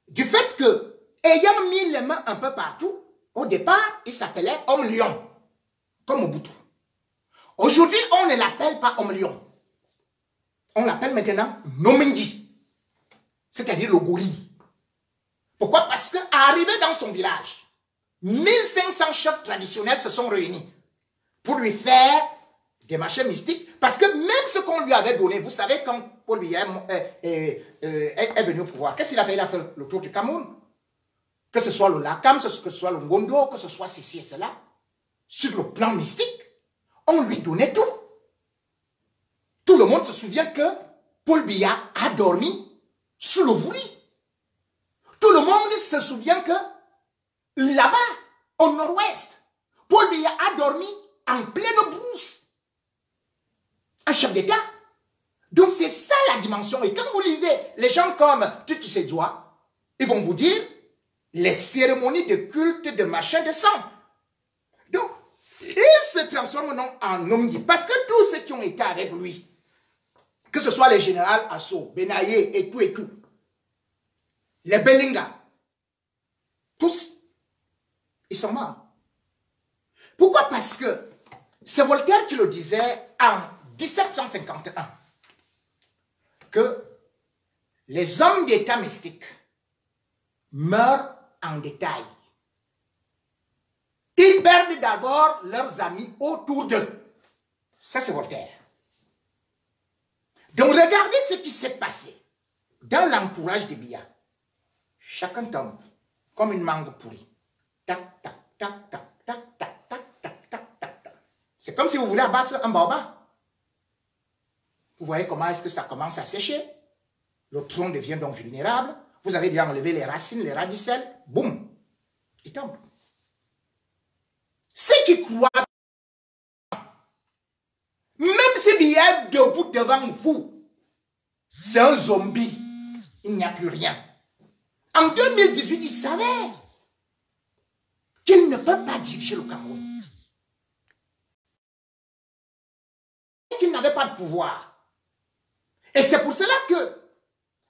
Du fait que, ayant mis les mains un peu partout, au départ, il s'appelait Homme Lion, comme Mobutu. Aujourd'hui, on ne l'appelle pas Homme Lion. On l'appelle maintenant Nomingi, c'est-à-dire le gorille. Pourquoi? Parce qu'arrivé dans son village, 1500 chefs traditionnels se sont réunis pour lui faire des marchés mystiques. Parce que même ce qu'on lui avait donné, vous savez, quand Paul Biya est venu au pouvoir, qu'est-ce qu'il a fait? Il a fait le tour du Cameroun. Que ce soit le Lakam, que ce soit le Ngondo, que ce soit ceci et cela. Sur le plan mystique, on lui donnait tout. Tout le monde se souvient que Paul Biya a dormi sous le vouli. Tout le monde se souvient que là-bas, au nord-ouest, Paul Biya a dormi en pleine brousse. Un chef d'État. Donc c'est ça la dimension. Et quand vous lisez les gens comme Tutu Sedjoua, ils vont vous dire les cérémonies de culte de machin de sang. Donc, il se transforme en homme. Parce que tous ceux qui ont été avec lui, que ce soit les généraux Asso, Benaye et tout, les Belinga, tous, ils sont morts. Pourquoi? Parce que c'est Voltaire qui le disait en 1751. que les hommes d'état mystique meurent en détail. Ils perdent d'abord leurs amis autour d'eux. Ça, c'est Voltaire. Donc, regardez ce qui s'est passé dans l'entourage de Biya. Chacun tombe comme une mangue pourrie. Tac, tac, tac, tac, tac, tac, tac, tac, tac, tac, tac. C'est comme si vous voulez abattre un baobab. Vous voyez comment est-ce que ça commence à sécher. Le tronc devient donc vulnérable. Vous avez déjà enlevé les racines, les radicelles. Boum, il tombe. Ceux qui croient, même si Biya est debout devant vous, c'est un zombie. Il n'y a plus rien. En 2018, il savait qu'il ne peut pas diriger le Cameroun. Qu'il n'avait pas de pouvoir. Et c'est pour cela que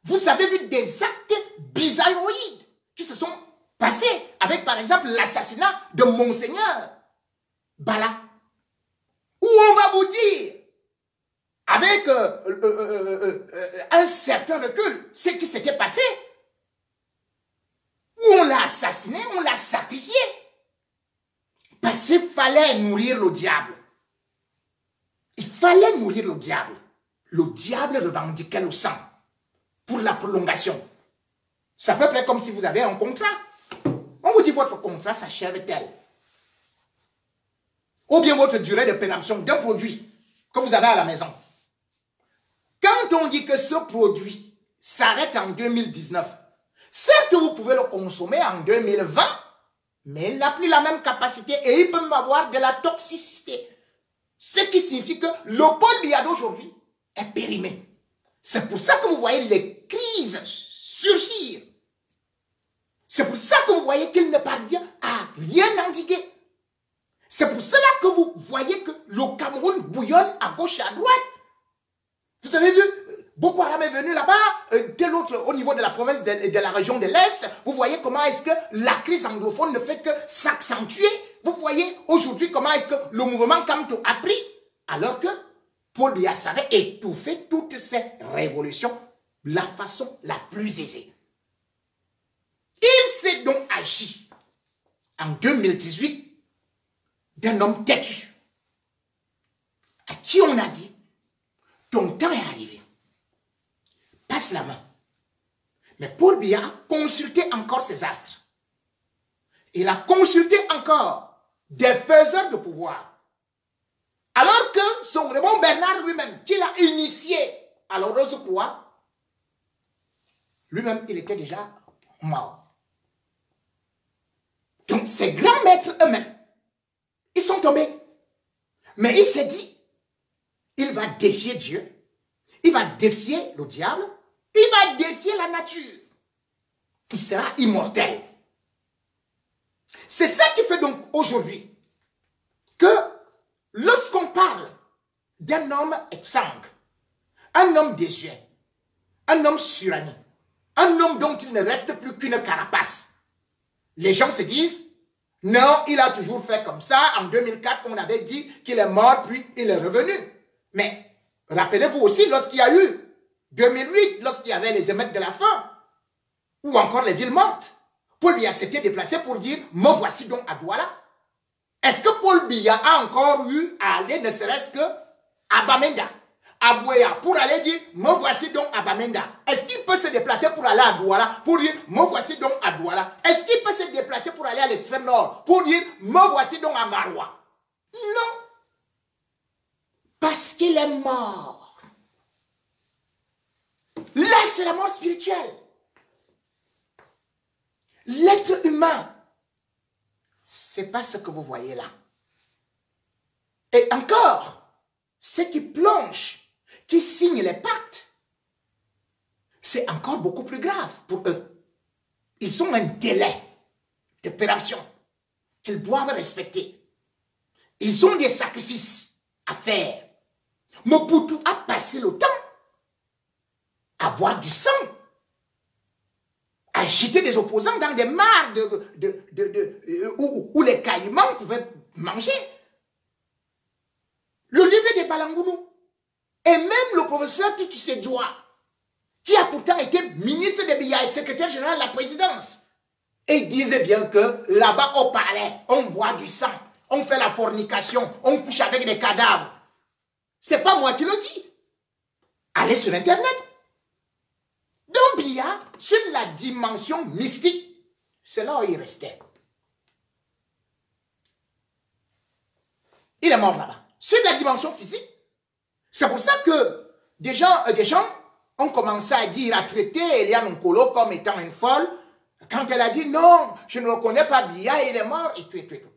vous avez vu des actes bizarroïdes qui se sont passés avec, par exemple, l'assassinat de Monseigneur Bala. Où on va vous dire, avec un certain recul, ce qui s'était passé, où on l'a assassiné, on l'a sacrifié. Parce qu'il fallait nourrir le diable. Il fallait nourrir le diable. Le diable revendiquait le sang pour la prolongation. Ça peut être comme si vous avez un contrat. On vous dit votre contrat s'achève tel. Ou bien votre durée de péremption d'un produit que vous avez à la maison. Quand on dit que ce produit s'arrête en 2019, certes vous pouvez le consommer en 2020, mais il n'a plus la même capacité et il peut même avoir de la toxicité. Ce qui signifie que le Paul Biya d'aujourd'hui est périmé. C'est pour ça que vous voyez les crises surgir. C'est pour ça que vous voyez qu'il ne parvient à rien endiguer. C'est pour cela que vous voyez que le Cameroun bouillonne à gauche et à droite. Vous avez vu, Boko Haram est venu là-bas, tel autre au niveau de la province de la région de l'Est. Vous voyez comment est-ce que la crise anglophone ne fait que s'accentuer. Vous voyez aujourd'hui comment est-ce que le mouvement Kamto a pris, alors que Paul Biya savait étouffer toutes ces révolutions de la façon la plus aisée. Il s'est donc agi en 2018 d'un homme têtu à qui on a dit: ton temps est arrivé, passe la main. Mais Paul Biya a consulté encore ses astres. Il a consulté encore des faiseurs de pouvoir. Alors que son Raymond Bernard lui-même, qui l'a initié à l'ordre de quoi, lui-même, il était déjà mort. Donc, ces grands maîtres eux-mêmes, ils sont tombés. Mais il s'est dit, il va défier Dieu, il va défier le diable, il va défier la nature. Il sera immortel. C'est ça qui fait donc aujourd'hui que lorsqu'on parle d'un homme exsangue, un homme désuet, un homme suranné, un homme dont il ne reste plus qu'une carapace, les gens se disent: non, il a toujours fait comme ça. En 2004, on avait dit qu'il est mort, puis il est revenu. Mais rappelez-vous aussi, lorsqu'il y a eu 2008, lorsqu'il y avait les émeutes de la faim, ou encore les villes mortes, Paul Biya s'était déplacé pour dire: me voici donc à Douala. Est-ce que Paul Biya a encore eu à aller, ne serait-ce que à Bamenda, à Bouéa, pour aller dire: me voici donc à Bamenda? Est-ce qu'il peut se déplacer pour aller à Douala, pour dire: me voici donc à Douala? Est-ce qu'il peut se déplacer pour aller à l'extrême nord, pour dire: me voici donc à Maroua? Non. Parce qu'il est mort. Là, c'est la mort spirituelle. L'être humain, c'est pas ce que vous voyez là. Et encore, ceux qui plongent, qui signent les pactes, c'est encore beaucoup plus grave pour eux. Ils ont un délai de péremption qu'ils doivent respecter. Ils ont des sacrifices à faire. Mobutu a passé le temps à boire du sang, à jeter des opposants dans des mares où les caïmans pouvaient manger. Le livre des Balangounou. Et même le professeur Titu Sedjoua, qui a pourtant été ministre de Biya et secrétaire général de la présidence. Et il disait bien que là-bas au palais, on boit du sang, on fait la fornication, on couche avec des cadavres. C'est pas moi qui le dis. Allez sur Internet. Donc Biya, sur la dimension mystique, c'est là où il restait. Il est mort là-bas. Sur la dimension physique, c'est pour ça que des gens ont commencé à dire, à traiter Eliane Nkolo comme étant une folle. Quand elle a dit non, je ne reconnais pas Biya, il est mort, et tout, et tout, et tout.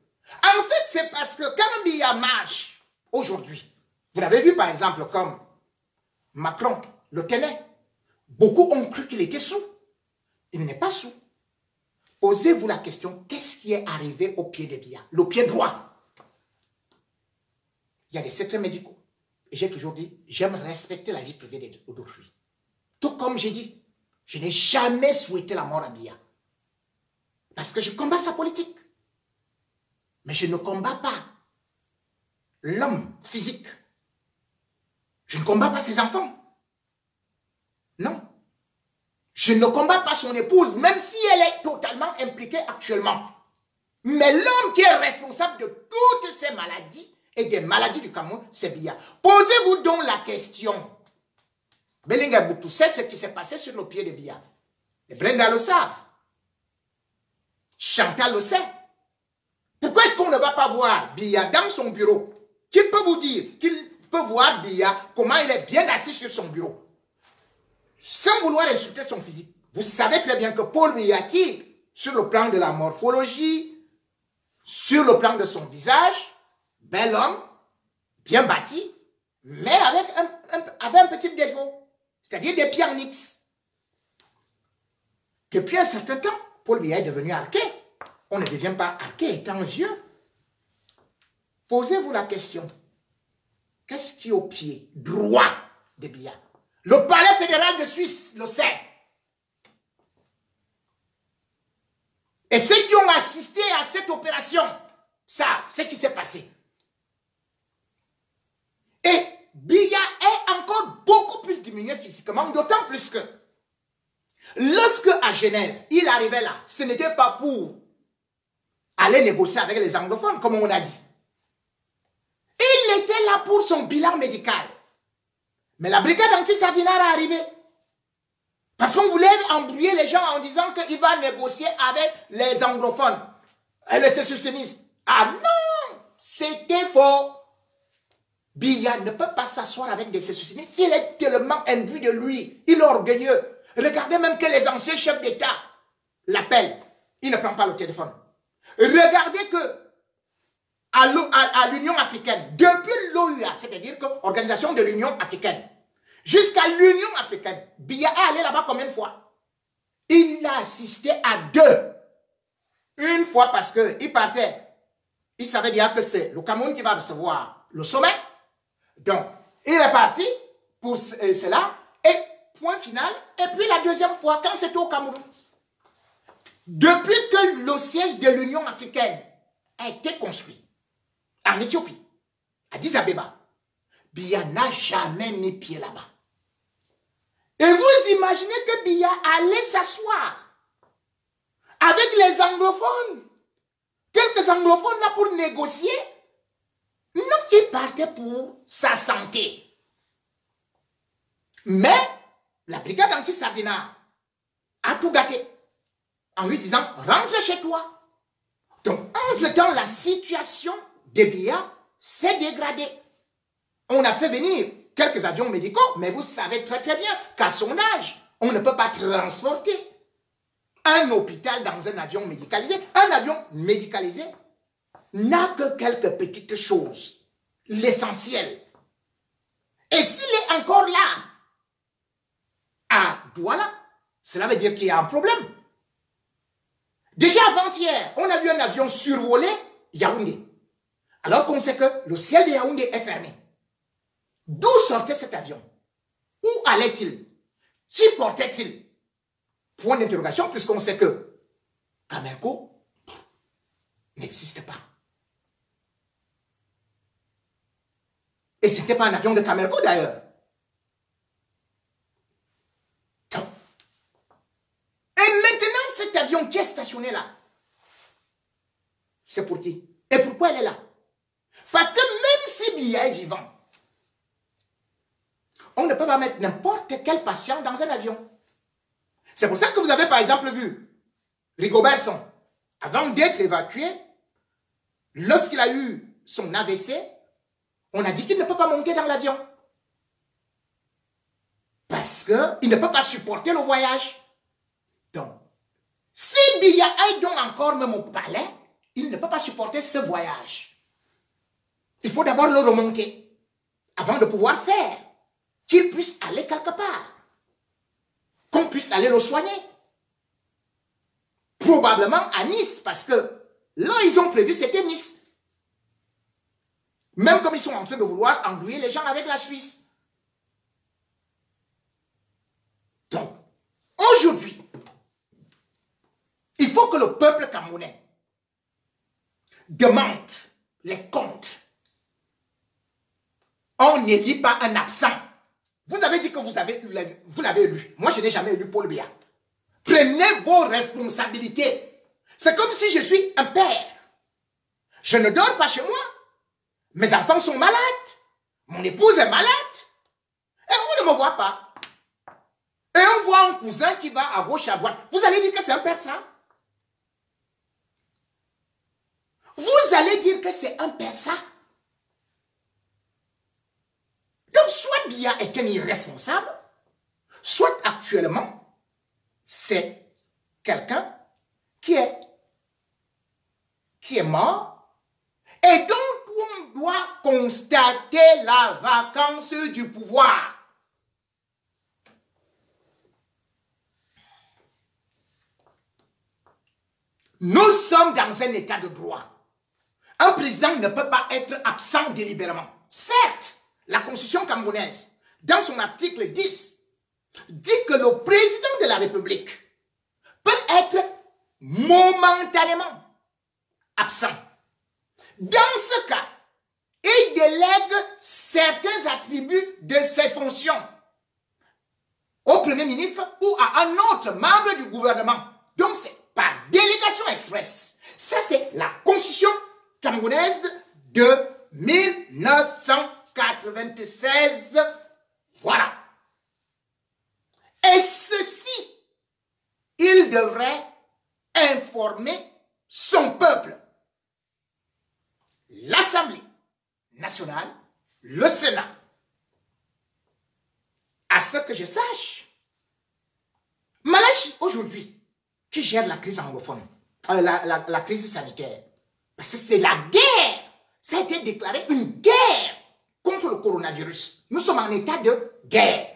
En fait, c'est parce que quand Biya marche aujourd'hui, vous l'avez vu par exemple comme Macron le tenait, beaucoup ont cru qu'il était sous. Il n'est pas sous. Posez-vous la question, qu'est-ce qui est arrivé au pied de Biya, le pied droit? Il y a des secrets médicaux. Et j'ai toujours dit, j'aime respecter la vie privée d'autrui. Tout comme j'ai dit, je n'ai jamais souhaité la mort à Biya. Parce que je combats sa politique. Mais je ne combats pas l'homme physique. Je ne combats pas ses enfants. Non. Je ne combats pas son épouse, même si elle est totalement impliquée actuellement. Mais l'homme qui est responsable de toutes ces maladies et des maladies du Cameroun, c'est Biya. Posez-vous donc la question. Belinga Boutou sait ce qui s'est passé sur le pied de Biya. Et Brenda le savent. Chantal le sait. Pourquoi est-ce qu'on ne va pas voir Biya dans son bureau? Qui peut vous dire qu'il peut voir Biya, comment il est bien assis sur son bureau? Sans vouloir insulter son physique. Vous savez très bien que Paul Biya, qui, sur le plan de la morphologie, sur le plan de son visage, bel homme, bien bâti, mais avec un petit défaut, c'est-à-dire des pieds en X. Depuis un certain temps, Paul Biya est devenu arqué. On ne devient pas arqué étant vieux. Posez-vous la question. Qu'est-ce qui est au pied droit de Biya? Le palais fédéral de Suisse le sait. Et ceux qui ont assisté à cette opération savent ce qui s'est passé. Et Biya est encore beaucoup plus diminué physiquement, d'autant plus que lorsque à Genève, il arrivait là, ce n'était pas pour aller négocier avec les anglophones, comme on a dit. Il était là pour son bilan médical. Mais la brigade anti-Sardinat est arrivée. Parce qu'on voulait embrouiller les gens en disant qu'il va négocier avec les anglophones, les sécessionnistes. Ah non, c'était faux. Biya ne peut pas s'asseoir avec des sécessionnistes. Il est tellement imbu de lui. Il est orgueilleux. Regardez même que les anciens chefs d'État l'appellent. Il ne prend pas le téléphone. Regardez que à l'Union africaine, depuis l'OUA, c'est-à-dire que l'Organisation de l'Union africaine, jusqu'à l'Union africaine, Biya est allé là-bas combien de fois? Il a assisté à 2. Une fois parce qu'il partait. Il savait déjà que c'est le Cameroun qui va recevoir le sommet. Donc, il est parti pour cela. Et point final. Et puis la deuxième fois, quand c'était au Cameroun. Depuis que le siège de l'Union africaine a été construit en Éthiopie, à Addis Abeba, Biya n'a jamais mis pied là-bas. Et vous imaginez que Biya allait s'asseoir avec les anglophones, quelques anglophones là pour négocier? Non, il partait pour sa santé. Mais la brigade anti-Sardinat a tout gâté en lui disant rentre chez toi. Donc, entre-temps, la situation de Biya s'est dégradée. On a fait venir quelques avions médicaux, mais vous savez très très bien qu'à son âge, on ne peut pas transporter un hôpital dans un avion médicalisé. Un avion médicalisé n'a que quelques petites choses, l'essentiel. Et s'il est encore là, à Douala, cela veut dire qu'il y a un problème. Déjà avant-hier, on a vu un avion survoler Yaoundé, alors qu'on sait que le ciel de Yaoundé est fermé. D'où sortait cet avion? Où allait-il? Qui portait-il? Point d'interrogation, puisqu'on sait que Camerco n'existe pas. Et ce n'était pas un avion de Camerco d'ailleurs. cet avion qui est stationné là, c'est pour qui? Et pourquoi elle est là? Parce que même si Biya est vivant, on ne peut pas mettre n'importe quel patient dans un avion. C'est pour ça que vous avez par exemple vu Rigobertson, avant d'être évacué, lorsqu'il a eu son AVC, on a dit qu'il ne peut pas monter dans l'avion. Parce qu'il ne peut pas supporter le voyage. Donc, si Biya est donc encore même au palais, il ne peut pas supporter ce voyage. Il faut d'abord le remonter avant de pouvoir faire qu'il puisse aller quelque part. Qu'on puisse aller le soigner. Probablement à Nice, parce que là, ils ont prévu, c'était Nice. Même comme ils sont en train de vouloir embrouiller les gens avec la Suisse. Donc, aujourd'hui, il faut que le peuple camerounais demande les comptes. On n'élit pas un absent. Vous avez dit que vous l'avez élu. Moi, je n'ai jamais élu Paul Biya. Prenez vos responsabilités. C'est comme si je suis un père. Je ne dors pas chez moi. Mes enfants sont malades. Mon épouse est malade. Et on ne me voit pas. Et on voit un cousin qui va à gauche, à droite. Vous allez dire que c'est un père, ça? Vous allez dire que c'est un père, ça? Donc, soit Biya est un irresponsable, soit actuellement, c'est quelqu'un qui est mort et dont on doit constater la vacance du pouvoir. Nous sommes dans un état de droit. Un président ne peut pas être absent délibérément. Certes, la Constitution camerounaise, dans son article 10, dit que le président de la République peut être momentanément absent. Dans ce cas, il délègue certains attributs de ses fonctions au Premier ministre ou à un autre membre du gouvernement. Donc c'est par délégation express. Ça c'est la Constitution camerounaise de 1996. Voilà. Et ceci, il devrait informer son peuple. L'Assemblée nationale, le Sénat. À ce que je sache, Malachi, aujourd'hui, qui gère la crise anglophone, la crise sanitaire, parce que c'est la guerre. Ça a été déclaré une guerre contre le coronavirus. Nous sommes en état de guerre.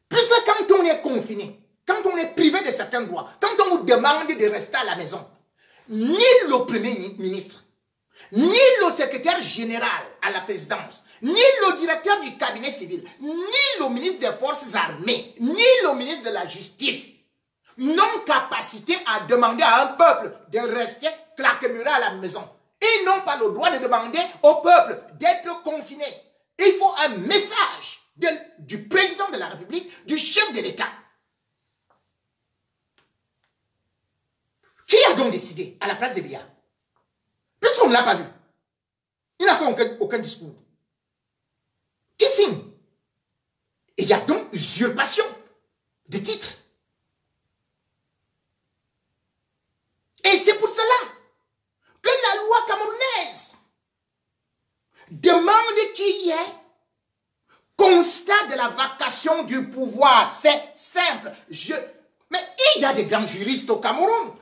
Puisque quand on est confiné, quand on est privé de certains droits, quand on vous demande de rester à la maison, ni le Premier ministre, ni le secrétaire général à la présidence, ni le directeur du cabinet civil, ni le ministre des Forces armées, ni le ministre de la Justice n'ont capacité à demander à un peuple de rester claquemuré à la maison. Ils n'ont pas le droit de demander au peuple d'être confiné. Il faut un message du président de la République, du chef de l'État. Qui a donc décidé à la place de Biya? Puisqu'on ne l'a pas vu. Il n'a fait aucun discours. Qui signe? Et il y a donc usurpation de titres. Et c'est pour cela que la loi camerounaise demande qu'il y ait constat de la vacation du pouvoir. C'est simple. Mais il y a des grands juristes au Cameroun.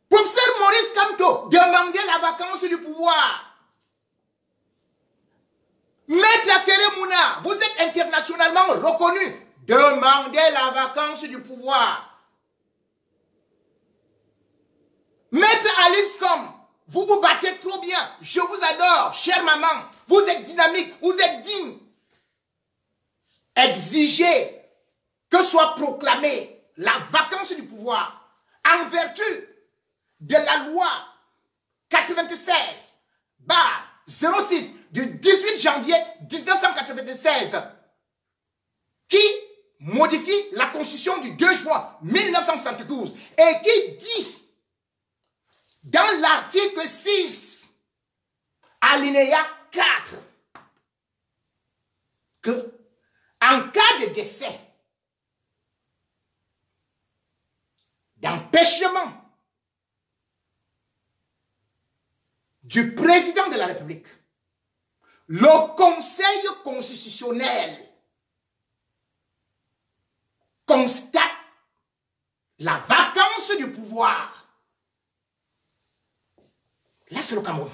Professeur Maurice Kamto, demandez la vacance du pouvoir. Maître Keremouna, vous êtes internationalement reconnu. Demandez la vacance du pouvoir. Maître Alice Com, vous vous battez trop bien. Je vous adore, chère maman. Vous êtes dynamique, vous êtes digne. Exigez que soit proclamée la vacance du pouvoir en vertu de la loi 96/06 du 18 janvier 1996 qui modifie la Constitution du 2 juin 1972 et qui dit dans l'article 6, alinéa 4, que en cas de décès, d'empêchement du président de la République, le Conseil constitutionnel constate la vacance du pouvoir. Là, c'est le Cameroun.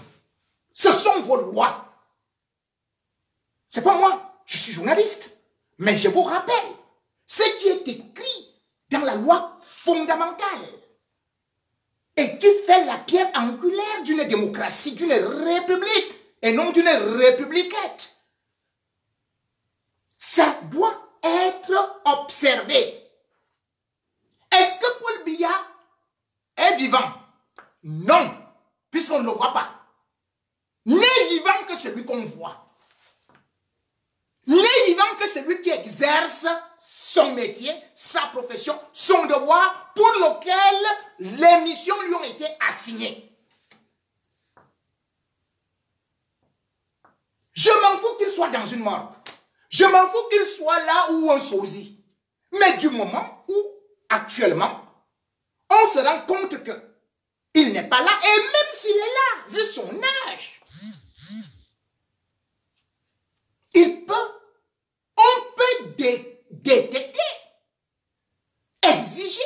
Ce sont vos lois. C'est pas moi, je suis journaliste. Mais je vous rappelle ce qui est écrit dans la loi fondamentale et qui fait la pierre angulaire d'une démocratie, d'une république et non d'une républiquette. Ça doit être observé. Est-ce que Paul Biya est vivant? Non, puisqu'on ne le voit pas. N'est vivant que celui qu'on voit. N'est vivant que celui qui exerce son métier, sa profession, son devoir pour lequel les missions lui ont été assignées. Je m'en fous qu'il soit dans une morgue. Je m'en fous qu'il soit là où on sosie. Mais du moment où, actuellement, on se rend compte qu'il n'est pas là, et même s'il est là, vu son âge, on peut détecter, exiger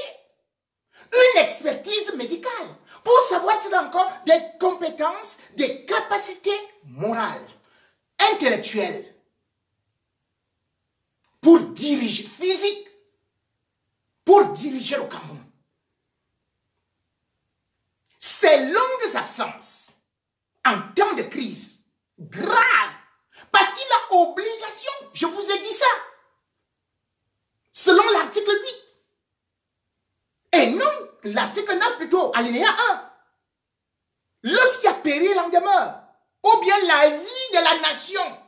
une expertise médicale pour savoir s'il a encore des compétences, des capacités morales, intellectuelles, pour diriger, physique, pour diriger le Cameroun. Ces longues absences, en temps de crise, grave, parce qu'il a obligation, je vous ai dit ça, selon l'article 8, et non l'article 9 plutôt, alinéa 1. Lorsqu'il y a péril en demeure, ou bien la vie de la nation,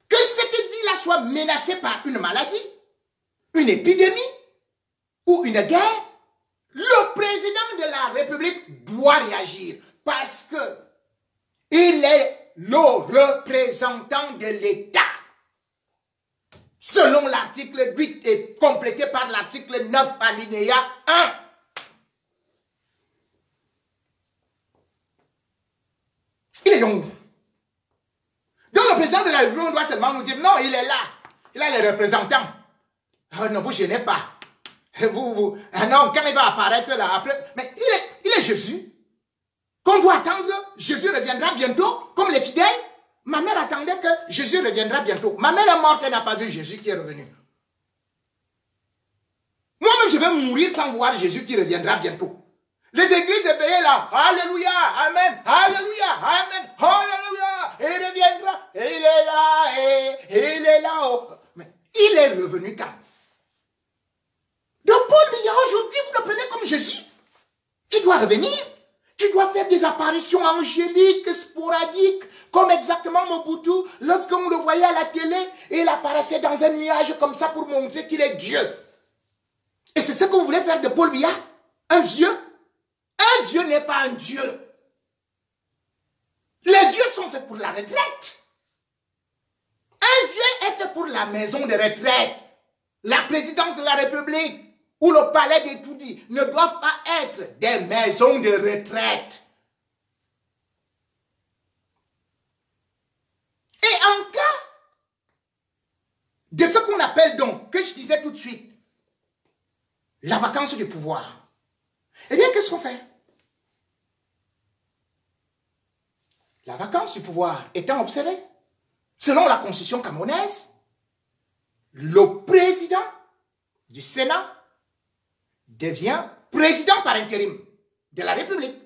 que cette vie-là soit menacée par une maladie, une épidémie ou une guerre, le président de la République doit réagir parce que il est le représentant de l'État. Selon l'article 8 et complété par l'article 9 alinéa 1. Il est donc où? Donc le président de la République doit seulement nous dire non, il est là. Il a les représentants. Oh, ne vous gênez pas. Ah non, quand il va apparaître là, après. Mais il est Jésus. Qu'on doit attendre, Jésus reviendra bientôt, comme les fidèles. Ma mère attendait que Jésus reviendra bientôt. Ma mère est morte, elle n'a pas vu Jésus qui est revenu. Moi-même, je vais mourir sans voir Jésus qui reviendra bientôt. Les églises éveillées là, alléluia, amen, alléluia, amen, alléluia, et il reviendra, et il est là, et il est là. Oh. Mais il est revenu quand? Donc Paul Biya aujourd'hui, vous le prenez comme Jésus, qui doit revenir, qui doit faire des apparitions angéliques, sporadiques, comme exactement Mobutu, lorsqu'on le voyait à la télé, et il apparaissait dans un nuage comme ça pour montrer qu'il est Dieu. Et c'est ce que vous voulez faire de Paul Biya, un vieux? Un vieux n'est pas un Dieu. Les vieux sont faits pour la retraite. Un vieux est fait pour la maison de retraite. La présidence de la République ou le palais des Toudis ne doivent pas être des maisons de retraite. Et en cas de ce qu'on appelle donc, que je disais tout de suite, la vacance du pouvoir, eh bien, qu'est-ce qu'on fait? La vacance du pouvoir étant observée, selon la constitution camerounaise, le président du Sénat devient président par intérim de la République.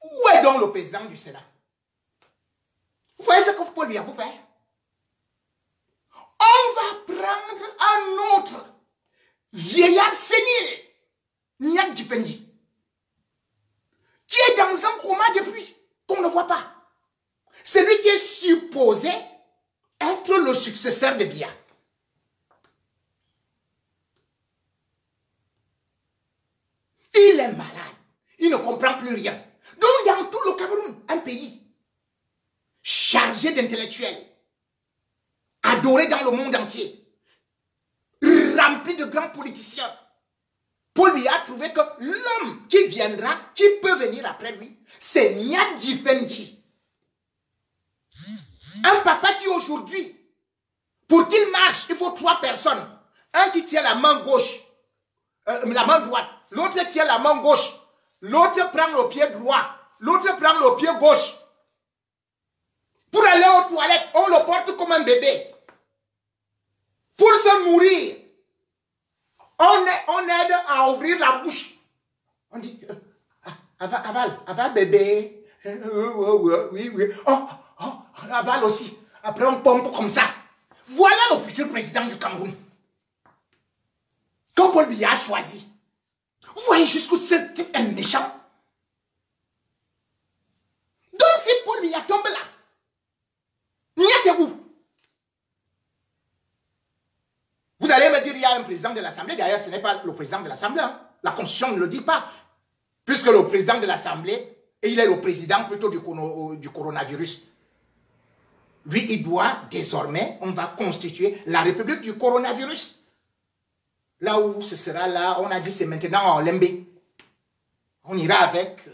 Où est donc le président du Sénat? Vous voyez ce que Paul Biya vous faire? On va prendre un autre vieillard sénile, Niak Djipendi, qui est dans un coma depuis, qu'on ne voit pas. C'est lui qui est supposé être le successeur de Biya. Il est malade. Il ne comprend plus rien. Donc, dans tout le Cameroun, un pays chargé d'intellectuels, adoré dans le monde entier, rempli de grands politiciens, Paul Biya a trouvé que l'homme qui viendra, qui peut venir après lui, c'est Nyadji Fenji. Un papa qui aujourd'hui, pour qu'il marche, il faut 3 personnes. Un qui tient la main gauche, la main droite. L'autre tient la main gauche. L'autre prend le pied droit. L'autre prend le pied gauche. Pour aller aux toilettes, on le porte comme un bébé. Pour se nourrir, on aide à ouvrir la bouche. On dit, avale bébé. Oui, oui. Oh, avale aussi. Après, on pompe comme ça. Voilà le futur président du Cameroun. Quand Paul Biya a choisi. Vous voyez jusqu'où ce type est méchant. Donc si Paul Biya tombe là, n'y a que vous. Vous allez me dire, il y a un président de l'Assemblée. D'ailleurs, ce n'est pas le président de l'Assemblée. Hein. La Constitution ne le dit pas. Puisque le président de l'Assemblée, et il est le président plutôt du coronavirus. Lui, il doit désormais, on va constituer la République du coronavirus. Là où ce sera là, on a dit c'est maintenant en Lembe. On ira avec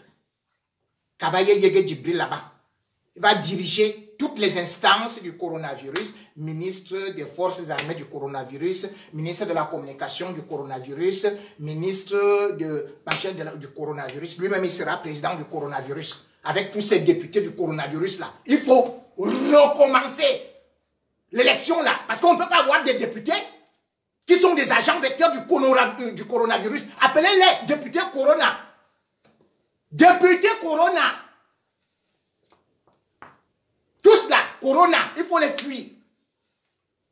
Kabaye Yege Djibril là-bas. Il va diriger toutes les instances du coronavirus, ministre des forces armées du coronavirus, ministre de la communication du coronavirus, ministre du coronavirus. Lui-même, il sera président du coronavirus. Avec tous ces députés du coronavirus là. Il faut recommencer l'élection là. Parce qu'on ne peut pas avoir des députés qui sont des agents vecteurs du coronavirus. Appelez-les députés Corona. Députés Corona. Tous là, Corona, il faut les fuir.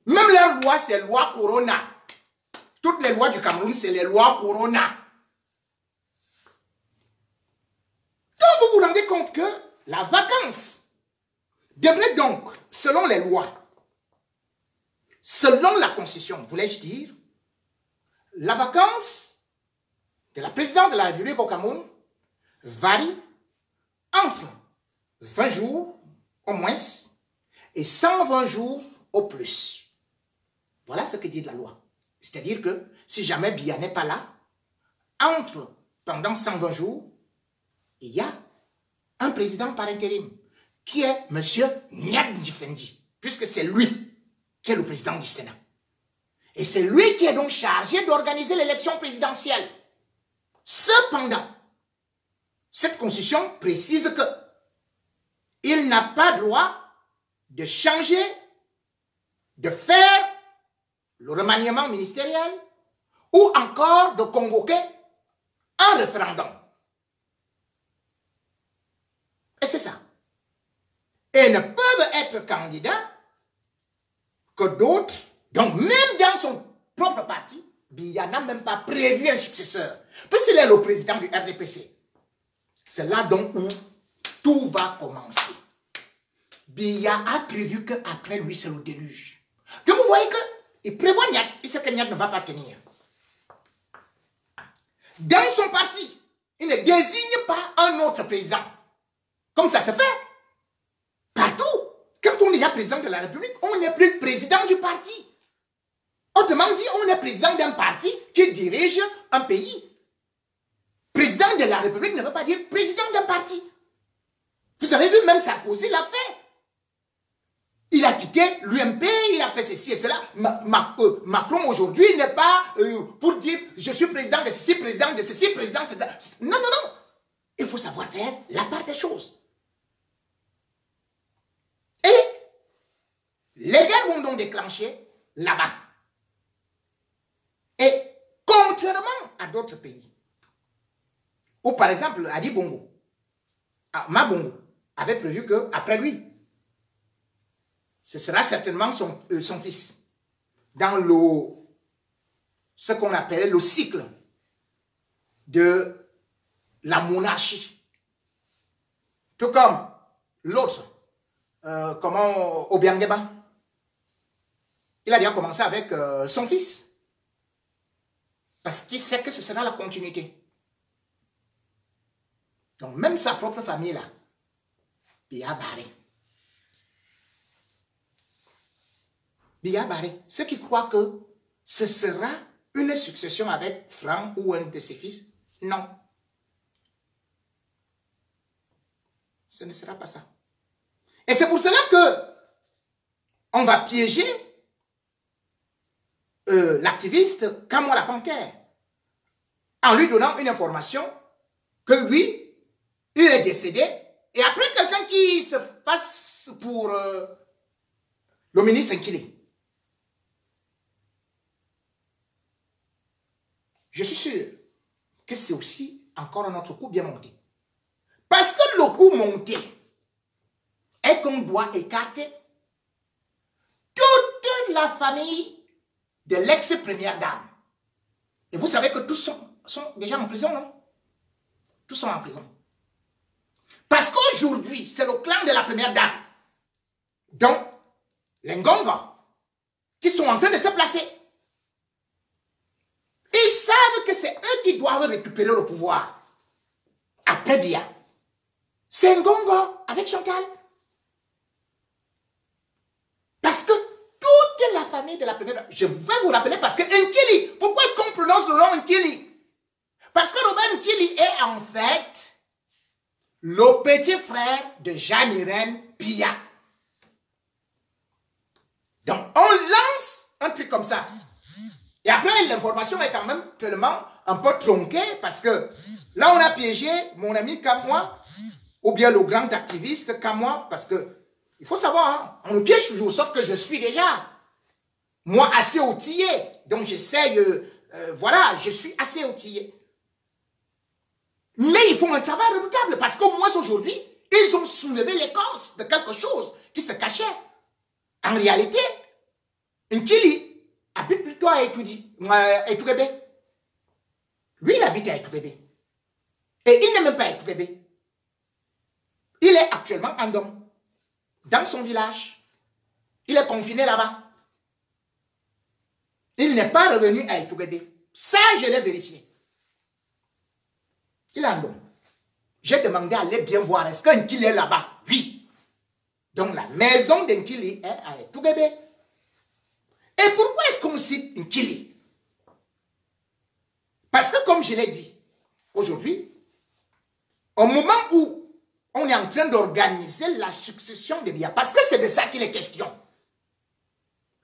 Même leurs lois, c'est loi Corona. Toutes les lois du Cameroun, c'est les lois Corona. Donc vous vous rendez compte que la vacance devrait donc, selon les lois, selon la Constitution, voulais-je dire, la vacance de la présidence de la République au Cameroun varie entre 20 jours au moins et 120 jours au plus. Voilà ce que dit la loi. C'est-à-dire que si jamais Biya n'est pas là, pendant 120 jours, il y a un président par intérim qui est M. Nyadji Fenji, puisque c'est lui qui est le président du Sénat. Et c'est lui qui est donc chargé d'organiser l'élection présidentielle. Cependant, cette constitution précise que il n'a pas droit de changer, de faire le remaniement ministériel ou encore de convoquer un référendum. Et c'est ça. Et ne peuvent être candidats que d'autres. Donc même dans son propre parti, Biya n'a même pas prévu un successeur. Puisqu'il est le président du RDPC. C'est là donc où tout va commencer. Biya a prévu qu'après lui, c'est le déluge. Donc vous voyez qu'il prévoit Nyad, il sait que Nyad ne va pas tenir. Dans son parti, il ne désigne pas un autre président. Comme ça se fait. Partout. Quand on est déjà président de la République, on n'est plus président du parti. Autrement dit, on est président d'un parti qui dirige un pays. Président de la République ne veut pas dire président d'un parti. Vous avez vu, même Sarkozy l'a fait. Il a quitté l'UMP, il a fait ceci et cela. Macron aujourd'hui n'est pas pour dire je suis président de ceci, président de ceci, président de cela. Non, non, non. Il faut savoir faire la part des choses. Et les guerres vont donc déclencher là-bas. Et contrairement à d'autres pays, où par exemple Adi Bongo, Mabongo, avait prévu qu'après lui, ce sera certainement son fils. Dans ce qu'on appelait le cycle de la monarchie. Tout comme l'autre, Obiangeba, il a déjà commencé avec son fils. Parce qu'il sait que ce sera la continuité. Donc même sa propre famille là, Biya barré. Biya barré. Ceux qui croient que ce sera une succession avec Franck ou un de ses fils, non. Ce ne sera pas ça. Et c'est pour cela que on va piéger l'activiste Kamwa la Panthère en lui donnant une information que oui, il est décédé. Et après, quelqu'un qui se passe pour le ministre Nkili. Je suis sûr que c'est aussi encore un autre coup bien monté. Parce que le coup monté est qu'on doit écarter toute la famille de l'ex-première dame. Et vous savez que tous sont déjà en prison, non? Tous sont en prison. Parce qu'aujourd'hui, c'est le clan de la première dame. Donc, les Ngongo, qui sont en train de se placer. Ils savent que c'est eux qui doivent récupérer le pouvoir. Après Biya. C'est Ngongo avec Chantal. Parce que toute la famille de la première dame, je vais vous rappeler parce que Nkili, pourquoi est-ce qu'on prononce le nom Nkili? Parce que Robert Nkili est en fait le petit frère de Jeanne-Irène Biya. Donc, on lance un truc comme ça. Et après, l'information est quand même tellement un peu tronquée parce que là, on a piégé mon ami Kamwa ou bien le grand activiste Kamwa parce que, il faut savoir, hein, on me piège toujours, sauf que je suis déjà, moi, assez outillé. Donc, j'essaye, voilà, je suis assez outillé. Mais ils font un travail redoutable parce qu'au moins aujourd'hui, ils ont soulevé l'écorce de quelque chose qui se cachait. En réalité, Nkili habite plutôt à Etourébé. Lui, il habite à Etourébé. Et il n'est même pas à Etourébé. Il est actuellement en Dom, dans son village. Il est confiné là-bas. Il n'est pas revenu à Etourébé. Ça, je l'ai vérifié. Il est en Dom. J'ai demandé à aller bien voir. Est-ce qu'Nkili est là-bas? Oui. Donc, la maison d'Nkili est à Etourébé. Et pourquoi est-ce qu'on cite Nkili? Parce que, comme je l'ai dit, aujourd'hui, au moment où on est en train d'organiser la succession de Biya, parce que c'est de ça qu'il est question,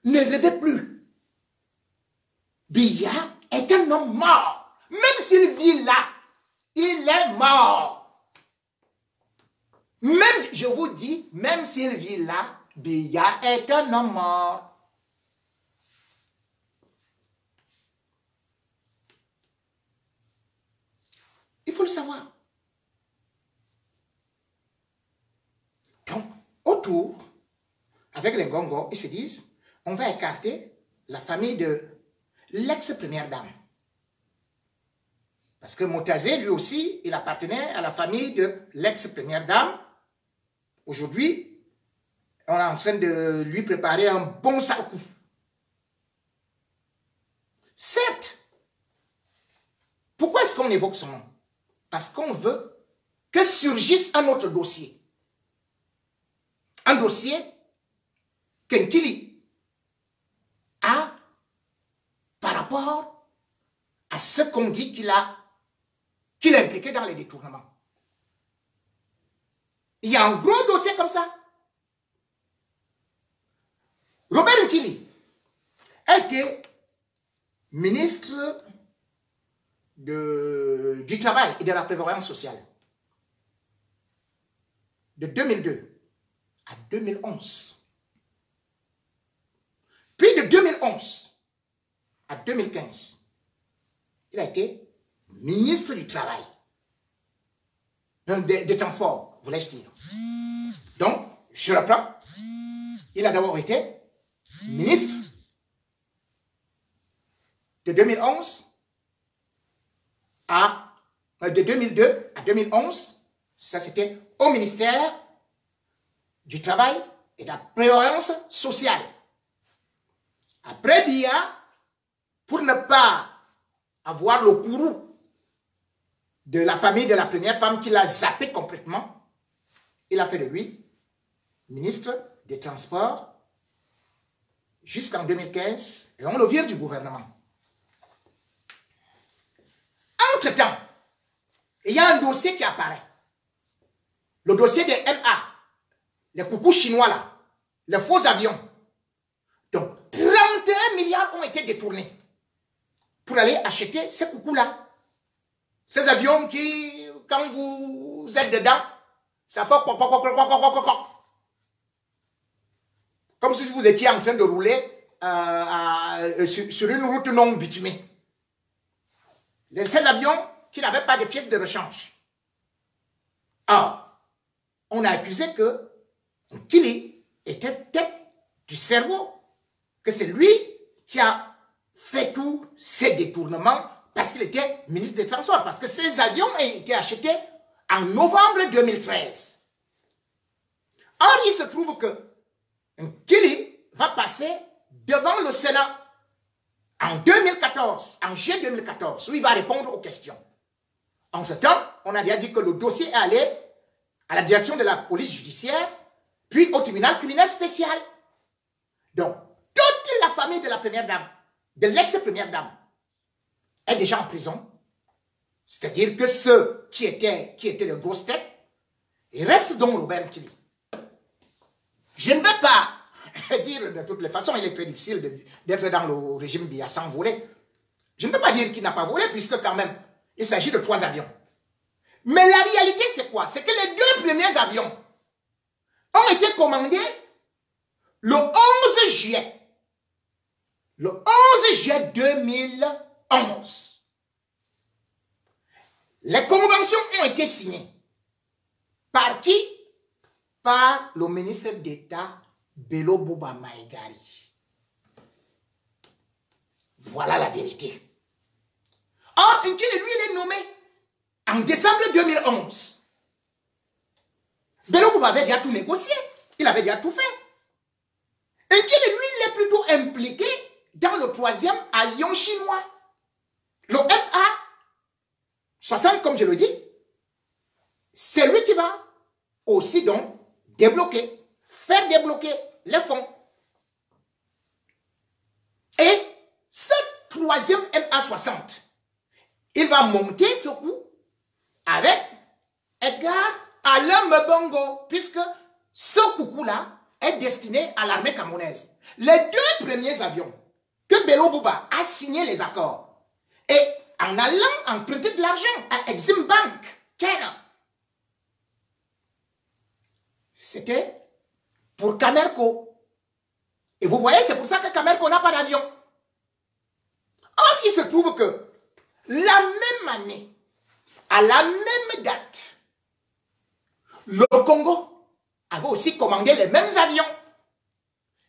ne rêvez plus. Biya est un homme mort. Même s'il vit là, il est mort. Même, je vous dis, même s'il vit là, Biya est un homme mort. Il faut le savoir. Donc, autour, avec les Ngongo, ils se disent, on va écarter la famille de l'ex-première dame. Parce que Motazé, lui aussi, il appartenait à la famille de l'ex-première dame. Aujourd'hui, on est en train de lui préparer un bon sakou. Certes, pourquoi est-ce qu'on évoque son nom? Parce qu'on veut que surgisse un autre dossier. Un dossier qu'Nkili a par rapport à ce qu'on dit qu'il est impliqué dans les détournements. Il y a un gros dossier comme ça. Robert Nkili a été ministre du Travail et de la Prévoyance sociale de 2002 à 2011. Puis de 2011 à 2015, il a été ministre du Travail, des Transports, voulais-je dire. Donc, je reprends, il a d'abord été ministre de 2011 de 2002 à 2011, ça c'était au ministère du Travail et de la Prévoyance sociale. Après Biya, pour ne pas avoir le courroux de la famille de la première femme qui l'a zappé complètement. Il a fait de lui ministre des Transports jusqu'en 2015 et on le vire du gouvernement. Entre-temps, il y a un dossier qui apparaît. Le dossier des MA, les coucous chinois là, les faux avions. Donc, 31 milliards ont été détournés pour aller acheter ces coucous-là. Ces avions qui, quand vous êtes dedans, ça fait comme si vous étiez en train de rouler sur une route non bitumée. Ces avions qui n'avaient pas de pièces de rechange. Or, on a accusé que Nkili était tête du cerveau, que c'est lui qui a fait tous ces détournements parce qu'il était ministre des Transports, parce que ces avions ont été achetés en novembre 2013. Or, il se trouve que Nkili va passer devant le Sénat en 2014, en juillet 2014, où il va répondre aux questions. Entre-temps, on a déjà dit que le dossier est allé à la direction de la police judiciaire, puis au tribunal criminel spécial. Donc, toute la famille de la première dame, de l'ex-première dame, est déjà en prison. C'est-à-dire que ceux qui étaient de grosses têtes, il reste donc Robert Nkili. Je ne vais pas dire de toutes les façons, il est très difficile d'être dans le régime Biya sans voler. Je ne peux pas dire qu'il n'a pas volé, puisque quand même, il s'agit de 3 avions. Mais la réalité, c'est quoi? C'est que les 2 premiers avions ont été commandés le 11 juillet. Le 11 juillet 2011. Les conventions ont été signées. Par qui? Par le ministre d'État Bello Bouba Maïgari. Voilà la vérité. Or, Nkili, lui, il est nommé en décembre 2011. Bello Bouba avait déjà tout négocié. Il avait déjà tout fait. Nkili, lui, il est plutôt impliqué dans le 3e avion chinois. Le MA60, comme je le dis, c'est lui qui va aussi donc débloquer, faire débloquer les fonds. Et ce 3e MA60, il va monter ce coup avec Edgar Alain Mbongo, puisque ce coucou-là est destiné à l'armée camerounaise. Les 2 premiers avions que Bello Bouba a signé les accords et en allant emprunter de l'argent à Exim Bank, Kenya, c'était pour Camerco. Et vous voyez, c'est pour ça que Camerco n'a pas d'avion. Or, il se trouve que la même année, à la même date, le Congo avait aussi commandé les mêmes avions.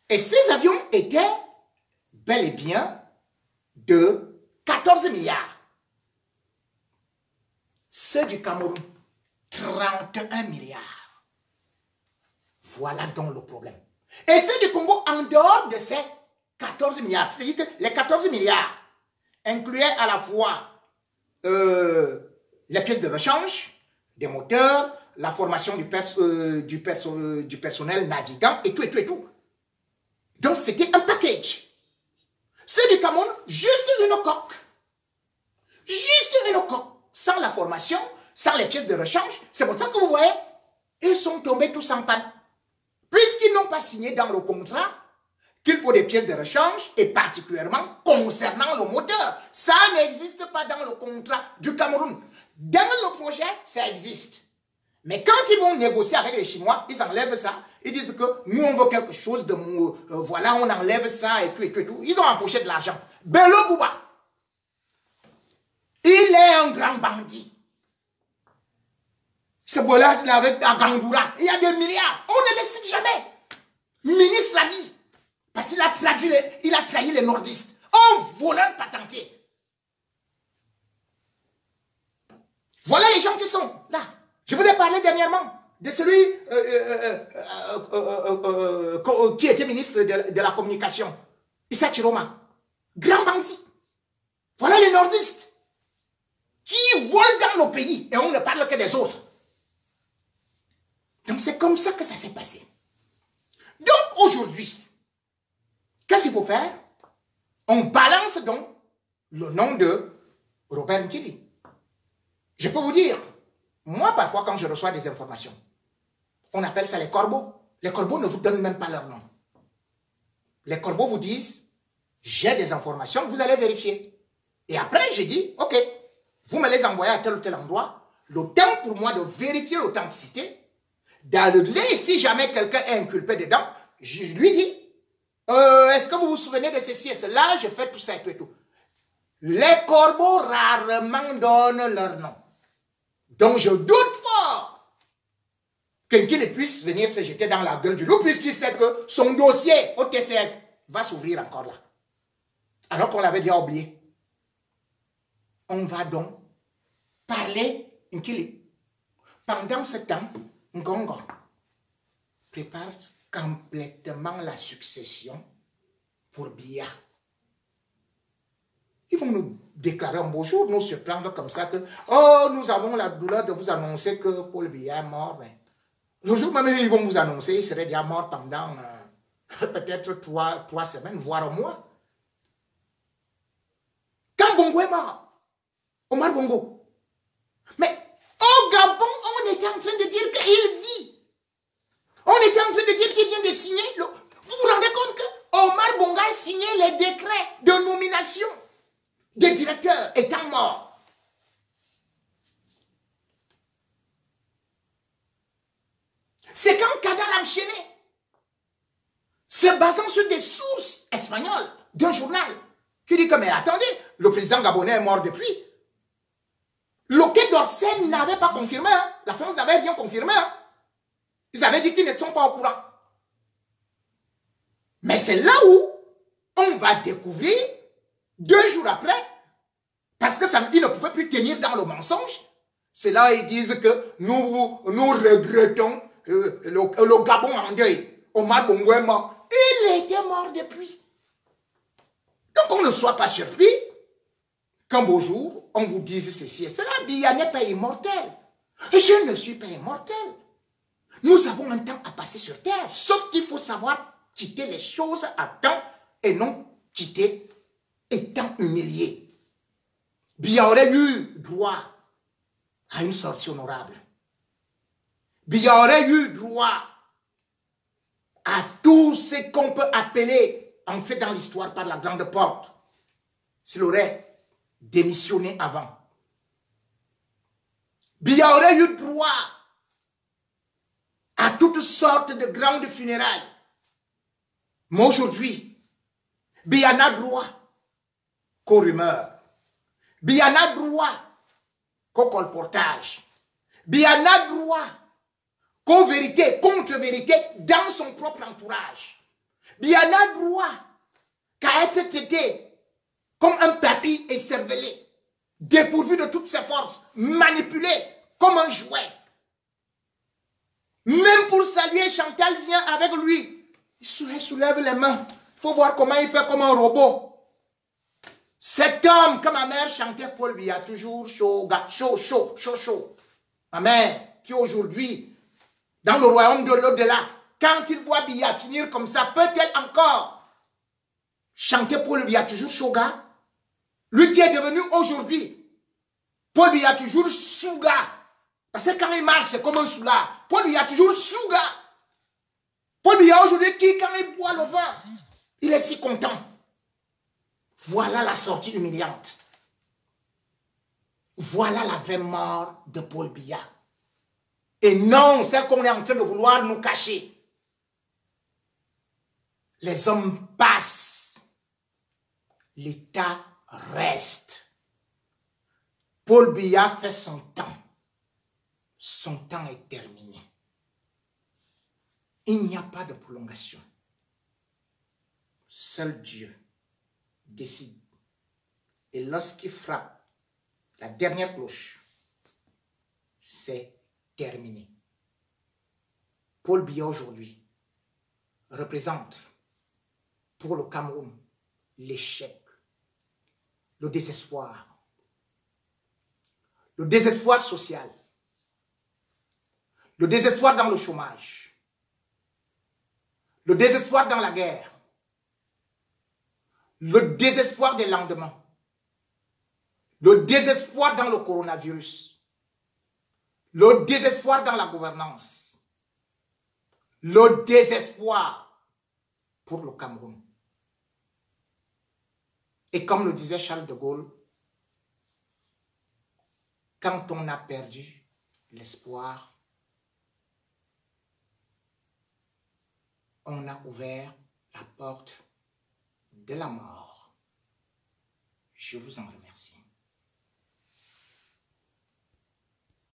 Et ces avions étaient bel et bien de 14 milliards. Ceux du Cameroun, 31 milliards. Voilà donc le problème. Et ceux du Congo, en dehors de ces 14 milliards, c'est-à-dire que les 14 milliards incluaient à la fois les pièces de rechange, des moteurs, la formation du personnel navigant et tout, et tout, et tout. Donc, c'était un package. Ceux du Cameroun, juste une coque. Juste une coque. Sans la formation, sans les pièces de rechange. C'est pour ça que vous voyez, ils sont tombés tous en panne. Puisqu'ils n'ont pas signé dans le contrat qu'il faut des pièces de rechange, et particulièrement concernant le moteur. Ça n'existe pas dans le contrat du Cameroun. Dans le projet, ça existe. Mais quand ils vont négocier avec les Chinois, ils enlèvent ça. Ils disent que nous, on veut quelque chose de... voilà, on enlève ça et tout, et tout, et tout. Ils ont empoché de l'argent. Bello Bouba, il est un grand bandit. Ce bois-là, avec la Gangoura, il y a des milliards. On ne les cite jamais. Ministre la vie. Parce qu'il a trahi les nordistes. Un voleur patenté. Voilà les gens qui sont là. Je vous ai parlé dernièrement de celui qui était ministre de la communication. Issa Chiroma. Grand bandit. Voilà les nordistes qui volent dans dans nos pays et on ne parle que des autres. Donc c'est comme ça que ça s'est passé. Donc aujourd'hui, qu'est-ce qu'il faut faire? On balance donc le nom de Robert Nkili. Je peux vous dire, moi parfois quand je reçois des informations, on appelle ça les corbeaux. Les corbeaux ne vous donnent même pas leur nom. Les corbeaux vous disent, j'ai des informations, vous allez vérifier. Et après, j'ai dit, ok, vous me les envoyez à tel ou tel endroit. Le temps pour moi de vérifier l'authenticité, d'aller, si jamais quelqu'un est inculpé dedans, je lui dis, est-ce que vous vous souvenez de ceci et cela? Je fais tout ça et tout et tout. Les corbeaux rarement donnent leur nom. Donc je doute fort qu'il puisse venir se jeter dans la gueule du loup puisqu'il sait que son dossier au TCS va s'ouvrir encore là. Alors qu'on l'avait déjà oublié. On va donc parler Nkili. Pendant ce temps, Ngongo prépare complètement la succession pour Biya. Ils vont nous déclarer un beau jour, nous surprendre comme ça que « Oh, nous avons la douleur de vous annoncer que Paul Biya est mort. » Le jour même, ils vont vous annoncer qu'il serait déjà mort pendant peut-être 3 semaines, voire un mois. Quand Bongo est mort, Omar Bongo. Mais au Gabon, on était en train de dire qu'il vit. On était en train de dire qu'il vient de signer. Vous vous rendez compte que Omar Bongo a signé les décrets de nomination des directeurs étant morts. C'est quand Kadar a enchaîné, se basant sur des sources espagnoles d'un journal, qui dit que, mais attendez, le président gabonais est mort depuis. Le Quai d'Orsay n'avait pas confirmé, hein. La France n'avait rien confirmé. Hein. Ils avaient dit qu'ils ne sont pas au courant. Mais c'est là où on va découvrir, 2 jours après, parce que ça, ils ne pouvaient plus tenir dans le mensonge. C'est là où ils disent que nous regrettons le Gabon en deuil. Omar Bongo est mort. Il était mort depuis. Donc on ne soit pas surpris qu'un beau jour, on vous dise ceci et cela. Biya n'est pas immortel. Je ne suis pas immortel. Nous avons un temps à passer sur terre. Sauf qu'il faut savoir quitter les choses à temps et non quitter étant humilié. Biya aurait eu droit à une sortie honorable. Biya aurait eu droit à tout ce qu'on peut appeler, en fait dans l'histoire, par la grande porte, s'il aurait démissionné avant. Biya aurait eu droit à toutes sortes de grandes funérailles. Mais aujourd'hui, Biya n'a droit qu'aux rumeurs. Biya n'a droit qu'au colportage. Biya n'a droit qu'aux vérités, contre-vérités dans son propre entourage. Biya n'a droit qu'à être traité comme un papy écervelé, dépourvu de toutes ses forces, manipulé comme un jouet. Même pour saluer, Chantal vient avec lui. Il soulève les mains. Il faut voir comment il fait comme un robot. Cet homme, que ma mère chantait Paul Biya, toujours chaud, chaud, chaud, chaud, chaud. Ma mère, qui aujourd'hui, dans le royaume de l'au-delà, quand il voit Biya finir comme ça, peut-elle encore chanter Paul Biya, toujours chaud, gars? Lui qui est devenu aujourd'hui, Paul Biya, toujours sous-gars. Parce que quand il marche, c'est comme un soulard. Paul Biya, toujours sous-gars. Paul Biya, aujourd'hui, qui, quand il boit le vin, il est si content. Voilà la sortie humiliante. Voilà la vraie mort de Paul Biya. Et non, celle qu'on est en train de vouloir nous cacher. Les hommes passent. L'État reste. Paul Biya fait son temps. Son temps est terminé. Il n'y a pas de prolongation. Seul Dieu décide. Et lorsqu'il frappe la dernière cloche, c'est terminé. Paul Biya aujourd'hui représente pour le Cameroun l'échec, le désespoir, le désespoir social, le désespoir dans le chômage, le désespoir dans la guerre, le désespoir des lendemains, le désespoir dans le coronavirus, le désespoir dans la gouvernance, le désespoir pour le Cameroun. Et comme le disait Charles de Gaulle, quand on a perdu l'espoir, on a ouvert la porte de la mort. Je vous en remercie.